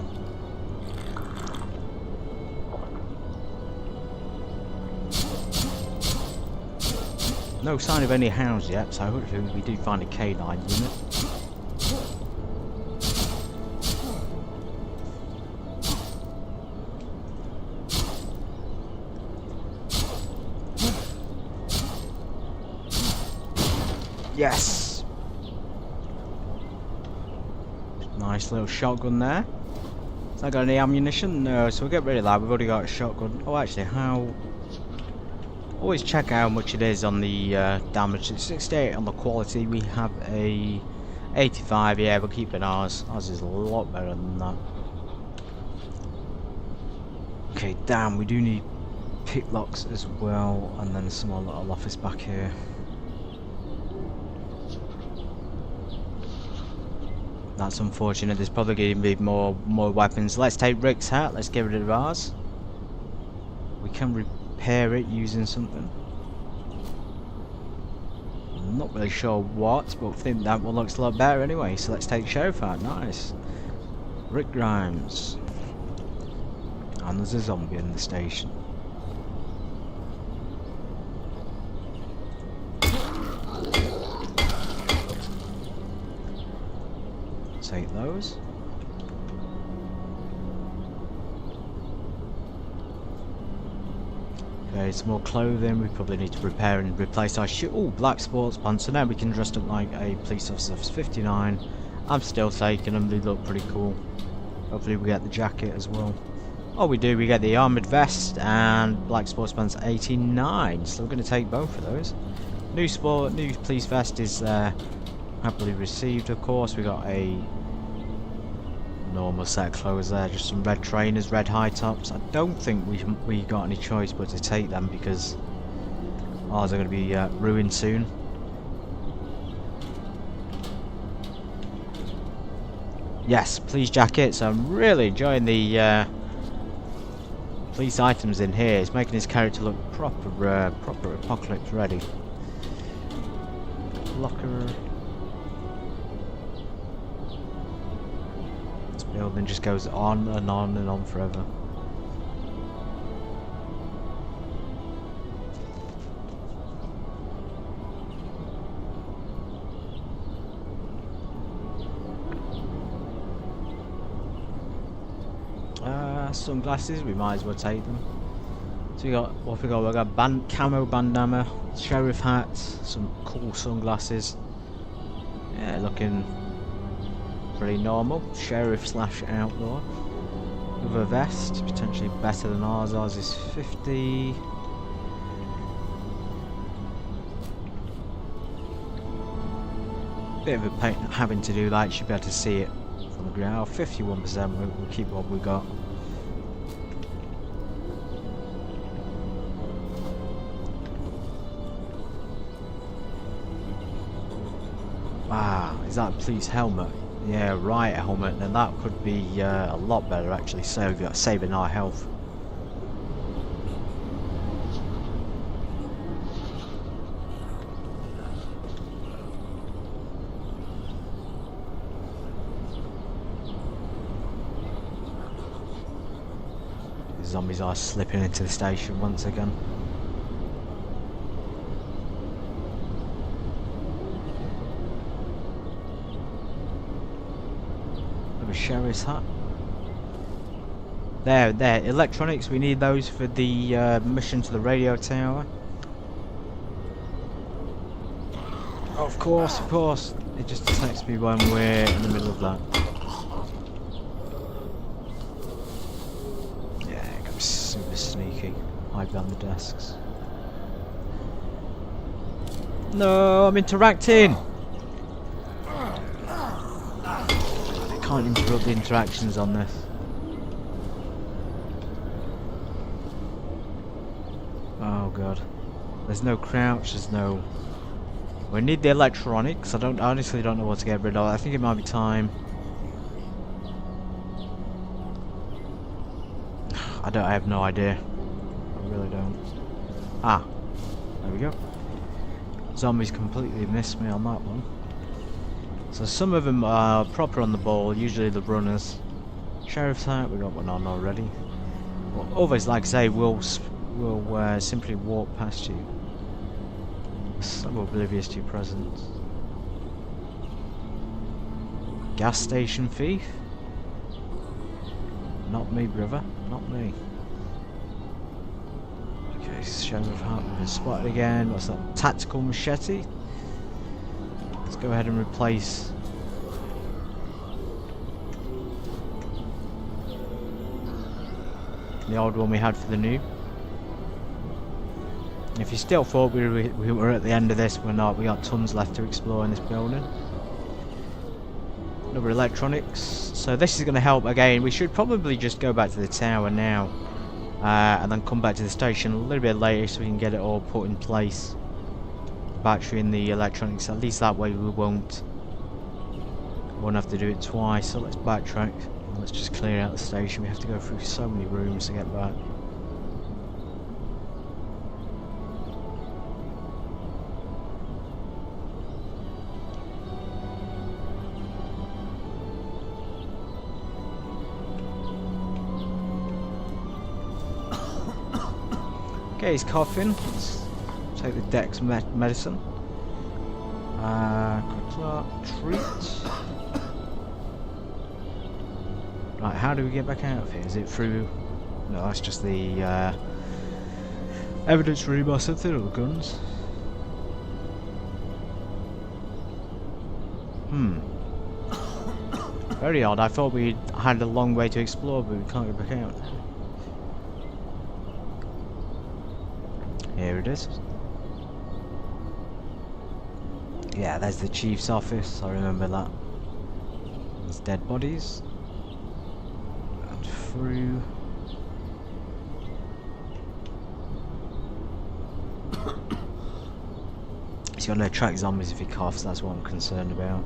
No sign of any hounds yet, so hopefully we do find a canine unit. Yes! Nice little shotgun there. Has that got any ammunition? No, so we'll get rid of that. We've already got a shotgun. Oh, actually, how... Always check how much it is on the damage. It's 68 on the quality. We have a 85. Yeah, we'll keep it ours. Ours is a lot better than that. Okay, damn, we do need picklocks as well, and then some more little office back here. That's unfortunate. There's probably going to be more weapons. Let's take Rick's hat. Let's get rid of ours. We can repair it using something. I'm not really sure what, but I think that one looks a lot better anyway. So let's take Sheriff hat. Nice. Rick Grimes. And there's a zombie in the station. Take those. Okay, some more clothing. We probably need to repair and replace our shoe. Oh, black sports pants. So now we can dress up like a police officer. 59. I'm still taking them. They look pretty cool. Hopefully we get the jacket as well. Oh, we do. We get the armoured vest and black sports pants 89. So we're going to take both of those. New police vest is happily received, of course. We got a normal set of clothes there. Just some red trainers, red high tops. I don't think we got any choice but to take them because ours are going to be ruined soon. Yes, police jacket. So I'm really enjoying the police items in here. It's making his character look proper apocalypse ready. Locker. This building just goes on and on and on forever. Sunglasses, we might as well take them. So we got what we got? We got camo bandana, sheriff hats, some cool sunglasses. Yeah, looking pretty normal. Sheriff / outlaw. With a vest, potentially better than ours. Ours is 50. Bit of a pain having to do that. You should be able to see it from the ground. 51%. We'll keep what we got. Ah, is that a police helmet? Yeah, right, a helmet. Then that could be a lot better actually, saving our health. The zombies are slipping into the station once again. Sheriff's hat. There, electronics, we need those for the mission to the radio tower. Of course, it just detects me when we're in the middle of that. Yeah, it goes super sneaky. Hide behind the desks. No, I'm interacting! Can't interrupt the interactions on this. Oh god. There's no crouch, there's no... We need the electronics. I honestly don't know what to get rid of. I think it might be time. I have no idea. I really don't. Ah. There we go. Zombies completely missed me on that one. So some of them are proper on the ball, usually the runners. Sheriff's hat, we got one on already. Well, others, like I say, will simply walk past you. So oblivious to your presence. Gas station thief? Not me, brother. Not me. Okay, Sheriff hat, we've been spotted again. What's that? Tactical machete? Let's go ahead and replace the old one we had for the new. If you still thought we were at the end of this, we're not. We got tons left to explore in this building. Another electronics. So this is going to help again. We should probably just go back to the tower now, and then come back to the station a little bit later so we can get it all put in place. Battery in the electronics, at least that way we won't have to do it twice. So let's backtrack. Let's just clear out the station. We have to go through so many rooms to get back. Okay, he's coughing. Let's take the Dex medicine. Treat. Right, how do we get back out of here? Is it through... No, that's just the Evidence room or something, or guns. Very odd. I thought we had a long way to explore, but we can't get back out. Here it is. Yeah, there's the chief's office. I remember that. There's dead bodies. And through. He's going to attract zombies if he coughs. That's what I'm concerned about.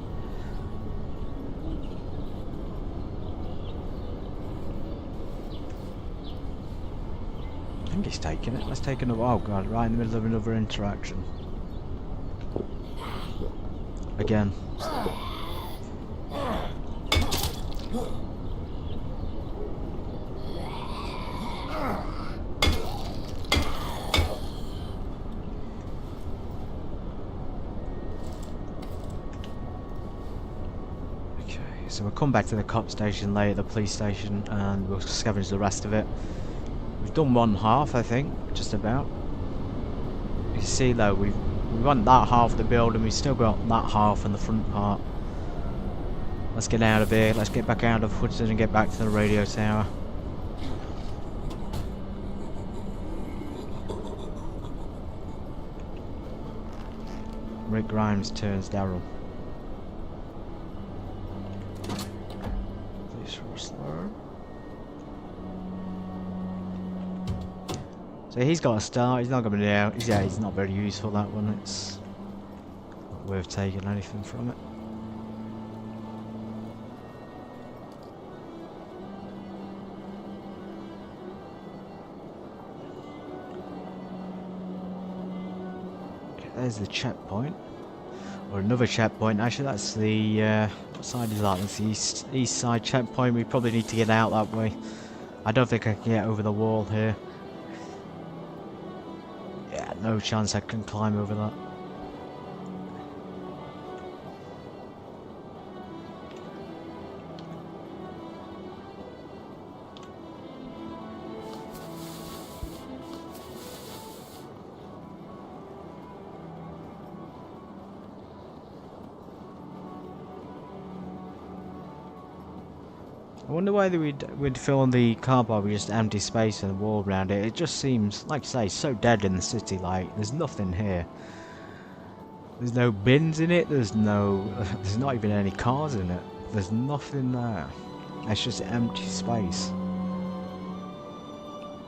I think he's taking it. Let's take another. Oh god! Right in the middle of another interaction. Again. So we'll come back to the cop station later, the police station, and we'll scavenge the rest of it. We've done one half, I think, just about. You can see though, we went that half of the building, we've still got that half in the front part. Let's get out of here, let's get back out of Hudson and get back to the radio tower. Rick Grimes turns Daryl. So he's got a start, he's not going to be out. Yeah, he's not very useful, that one. It's not worth taking anything from it. Okay, there's the checkpoint. Or another checkpoint. Actually, that's the what side is that? That's the east side checkpoint. We probably need to get out that way. I don't think I can get over the wall here. Yeah, no chance I can climb over that. I wonder why we'd fill in the car park with just empty space and a wall around it. It just seems, like I say, so dead in the city. Like, there's nothing here. There's no bins in it. There's not even any cars in it. There's nothing there. It's just empty space.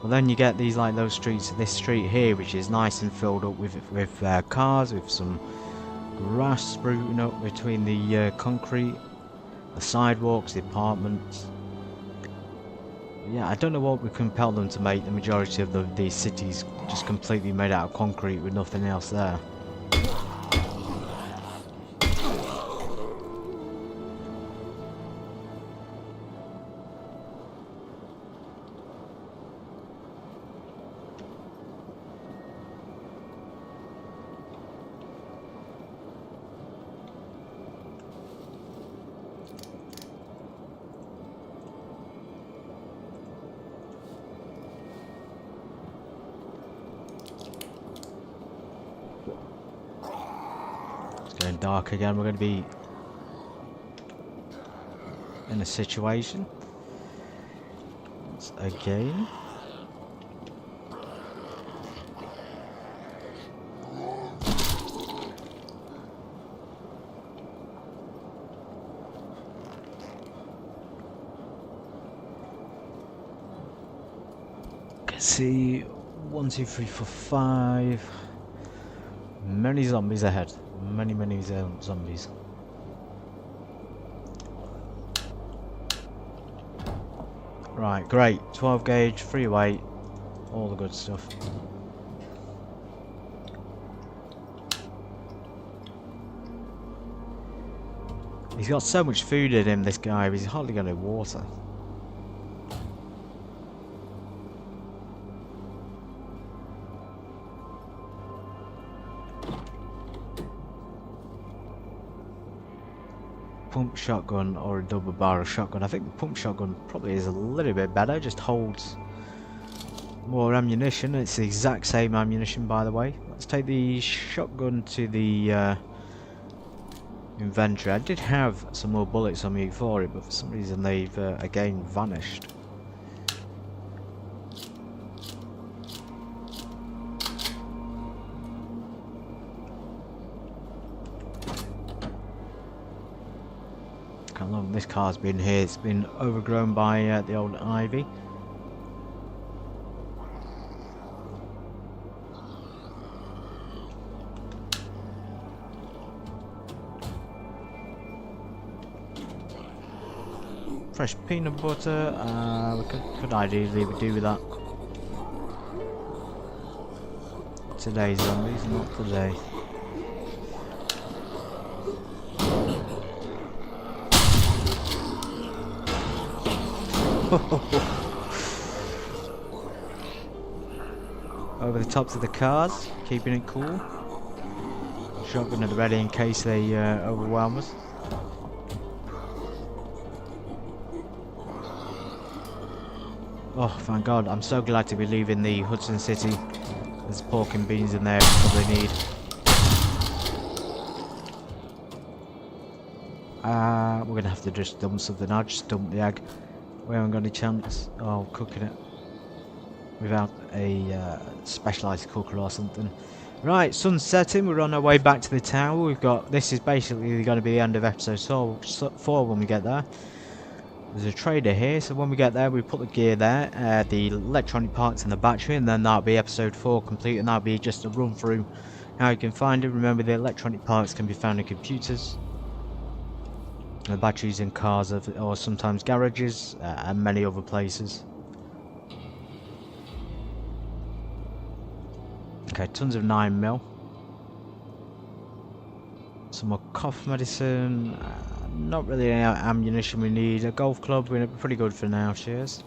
Well, then you get these, like, those streets. This street here, which is nice and filled up with cars, with some grass sprouting up between the concrete. The sidewalks, the apartments. Yeah, I don't know what would compel them to make the majority of these cities just completely made out of concrete with nothing else there. Getting dark again. We're going to be in a situation again. Can see 1, 2, 3, 4, 5. Many zombies ahead. Many zombies. Right, great. 12 gauge, free weight, all the good stuff. He's got so much food in him, this guy, but he's hardly got any water. Pump shotgun or a double barrel shotgun. I think the pump shotgun probably is a little bit better, just holds More ammunition. It's the exact same ammunition, by the way. Let's take the shotgun to the inventory. I did have some more bullets on me for it, but for some reason they've again vanished. How long this car's been here? It's been overgrown by the old ivy. Fresh peanut butter. Could ideally do with that. Today, zombies, not today. Over the tops of the cars, keeping it cool. Shotgun at the ready in case they overwhelm us. Oh, thank God. I'm so glad to be leaving the Hudson City. There's pork and beans in there we probably need. We're going to have to just dump something. I'll just dump the egg. We haven't got any chance of cooking it without a specialised cooker or something. Right, sun's setting. We're on our way back to the tower. We've got... This is basically going to be the end of episode 4 when we get there. There's a trader here, so when we get there we put the gear there, the electronic parts and the battery, and then that'll be episode 4 complete, and that'll be just a run through how you can find it. Remember, the electronic parts can be found in computers, the batteries in cars or sometimes garages, and many other places. Okay, tons of 9mm. Some more cough medicine. Not really any ammunition we need. A golf club, we're pretty good for now, cheers.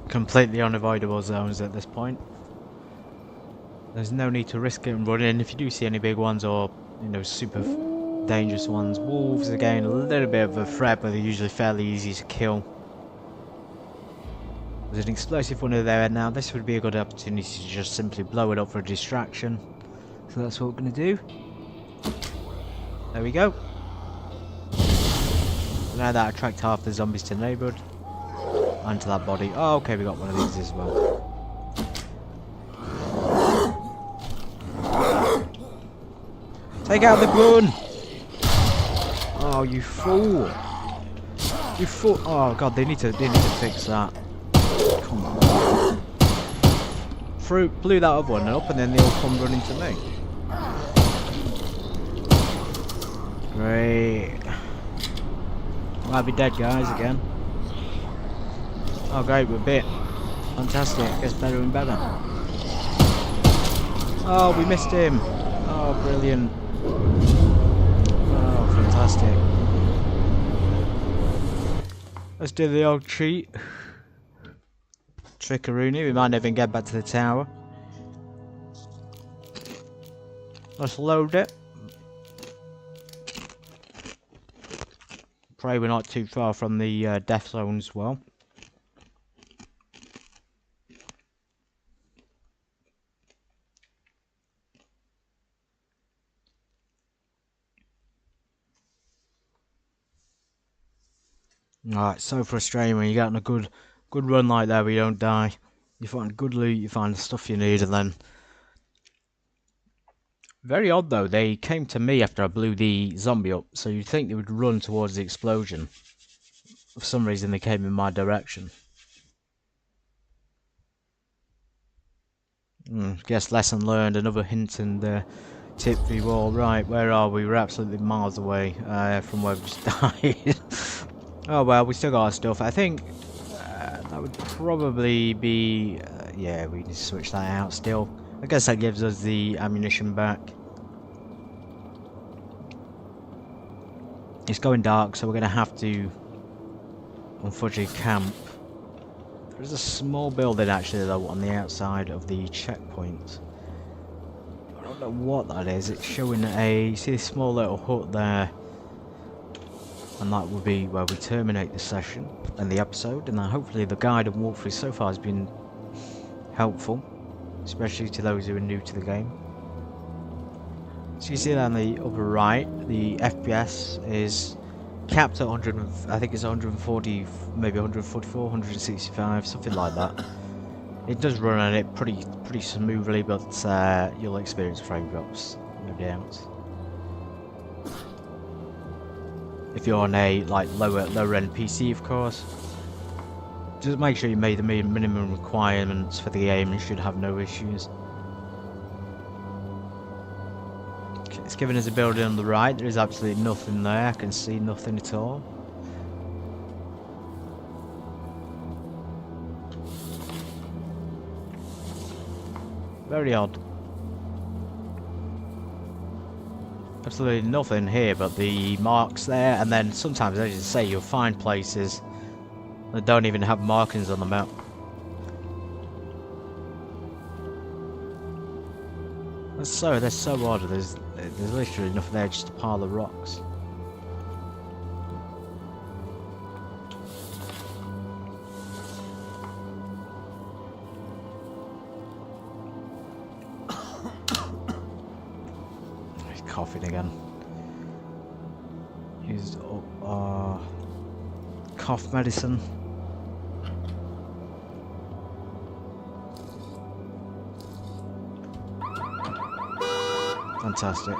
Completely unavoidable zones at this point. There's no need to risk it and run in. If you do see any big ones or, you know, super dangerous ones, wolves again, a little bit of a threat, but they're usually fairly easy to kill. There's an explosive one over there now. This would be a good opportunity to just simply blow it up for a distraction. So that's what we're going to do. There we go. Now that attract half the zombies to the neighbourhood. Onto that body. Oh, okay, we got one of these as well. Take out the gun! Oh, you fool! You fool! Oh God, they need to fix that. Come on! Blew that other one up, and then they all come running to me. Great. Might be dead, guys, again. Oh great, we're bit. Fantastic, gets better and better. Oh, we missed him. Oh, brilliant. Oh, fantastic. Let's do the old cheat. Trickeroony, we might not even get back to the tower. Let's load it. Pray we're not too far from the death zone as well. Oh, it's so frustrating when you get on a good run like that where you don't die. You find good loot, you find the stuff you need, and then... Very odd though, they came to me after I blew the zombie up, so you'd think they would run towards the explosion. For some reason they came in my direction. Guess lesson learned, another hint and tip for you all. Right, where are we? We're absolutely miles away from where we just died. Oh well, we still got our stuff. I think that would probably be... yeah, we need to switch that out still. I guess that gives us the ammunition back. It's going dark, so we're going to have to, unfortunately, camp. There's a small building actually though on the outside of the checkpoint. I don't know what that is. It's showing you see a small little hut there. And that will be where we terminate the session and the episode, and hopefully the guide and walkthrough so far has been helpful, especially to those who are new to the game. So you see that on the upper right, the FPS is capped at 100, I think it's 140, maybe 144, 165, something like that. It does run on it pretty smoothly, but you'll experience frame drops, no doubt. If you're on a lower end PC, of course, just make sure you made the minimum requirements for the game and you should have no issues. It's giving us a building on the right. There is absolutely nothing there. I can see nothing at all. Very odd. Absolutely nothing here but the marks there, and then sometimes, as you say, you'll find places that don't even have markings on the map. They're so odd. There's literally nothing there, just a pile of rocks. He's coughing again. Used up cough medicine. Fantastic.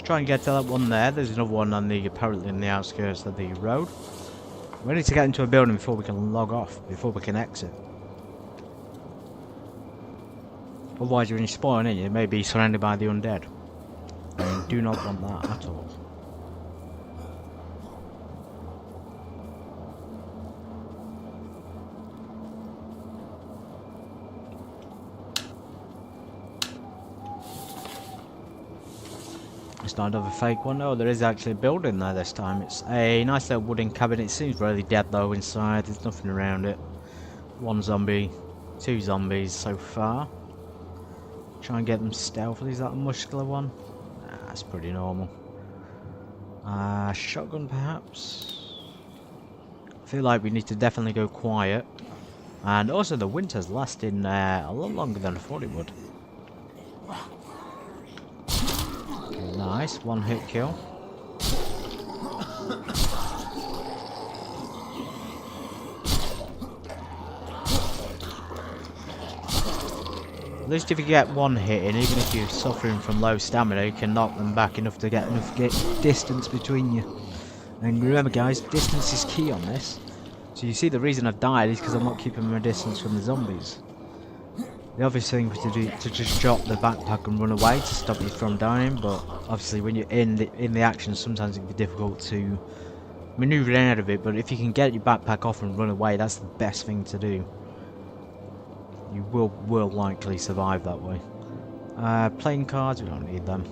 Try and get to that one there. There's another one on the apparently in the outskirts of the road. We need to get into a building before we can log off, before we can exit. Otherwise, when you spawn in, you may be surrounded by the undead. And you do not want that at all. It's not another fake one. Oh, there is actually a building there this time. It's a nice little wooden cabin. It seems really dead though inside. There's nothing around it. One zombie, two zombies so far. Try and get them stealthily. Is that a muscular one? Nah, that's pretty normal. Shotgun perhaps? I feel like we need to definitely go quiet. And also the winter's lasting a lot longer than I thought it would. Nice, one hit kill. At least if you get one hit in, even if you're suffering from low stamina, you can knock them back enough to get enough distance between you. And remember guys, distance is key on this. So you see the reason I died is because I'm not keeping my distance from the zombies. The obvious thing to do to just drop the backpack and run away to stop you from dying, but obviously when you're in the action, sometimes it can be difficult to maneuver out of it. But if you can get your backpack off and run away, that's the best thing to do. You will likely survive that way. Playing cards, we don't need them.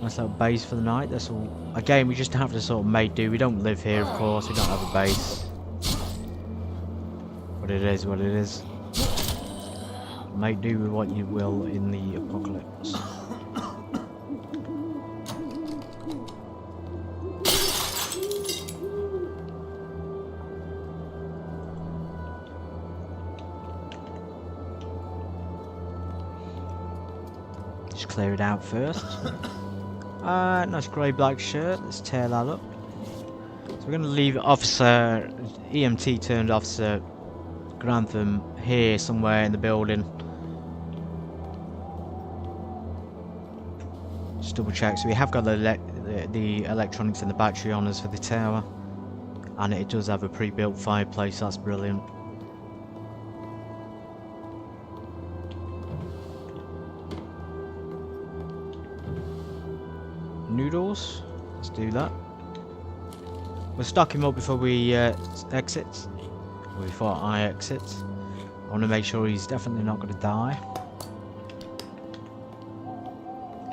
Nice little base for the night. That's all. Again, we just have to sort of make do. We don't live here, of course. We don't have a base. But it is what it is. Make do with what you will in the apocalypse. Just clear it out first. Nice grey black shirt. Let's tear that up. So we're going to leave Officer EMT turned Officer Grantham here somewhere in the building. Just double check. So we have got the electronics and the battery on us for the tower, and it does have a pre-built fireplace. That's brilliant. Noodles. Let's do that. We'll stock him up before we exit. Or before I exit. I want to make sure he's definitely not going to die.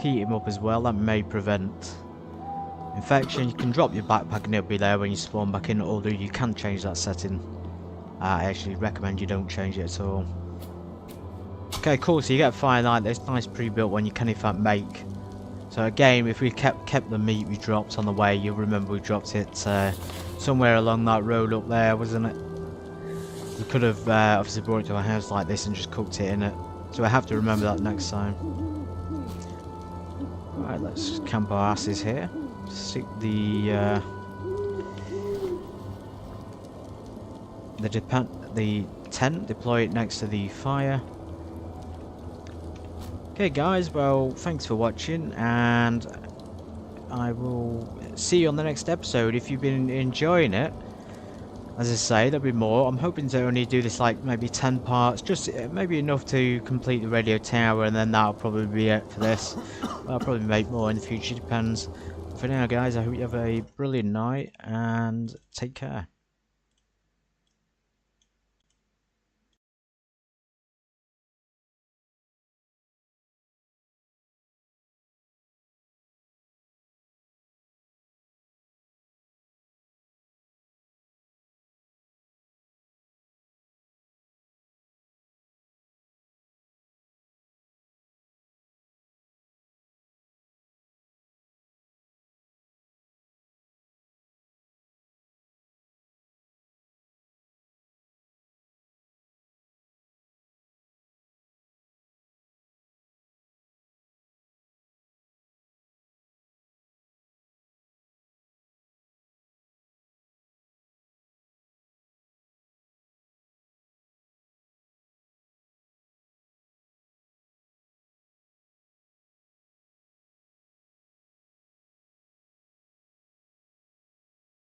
Heat him up as well. That may prevent infection. You can drop your backpack and it'll be there when you spawn back in. Although you can change that setting. I actually recommend you don't change it at all. Okay, cool. So you get a firelight. There's a nice pre-built one you can in fact make. So again, if we kept the meat we dropped on the way, you'll remember we dropped it somewhere along that road up there, wasn't it? We could have obviously brought it to a house like this and just cooked it in it. So I have to remember that next time. Alright, let's camp our asses here. Stick the tent, deploy it next to the fire. Okay guys, well thanks for watching, and I will see you on the next episode. If you've been enjoying it, as I say, there'll be more. I'm hoping to only do this like maybe 10 parts, just maybe enough to complete the radio tower, and then that'll probably be it for this. I'll probably make more in the future, depends. For now guys, I hope you have a brilliant night and take care.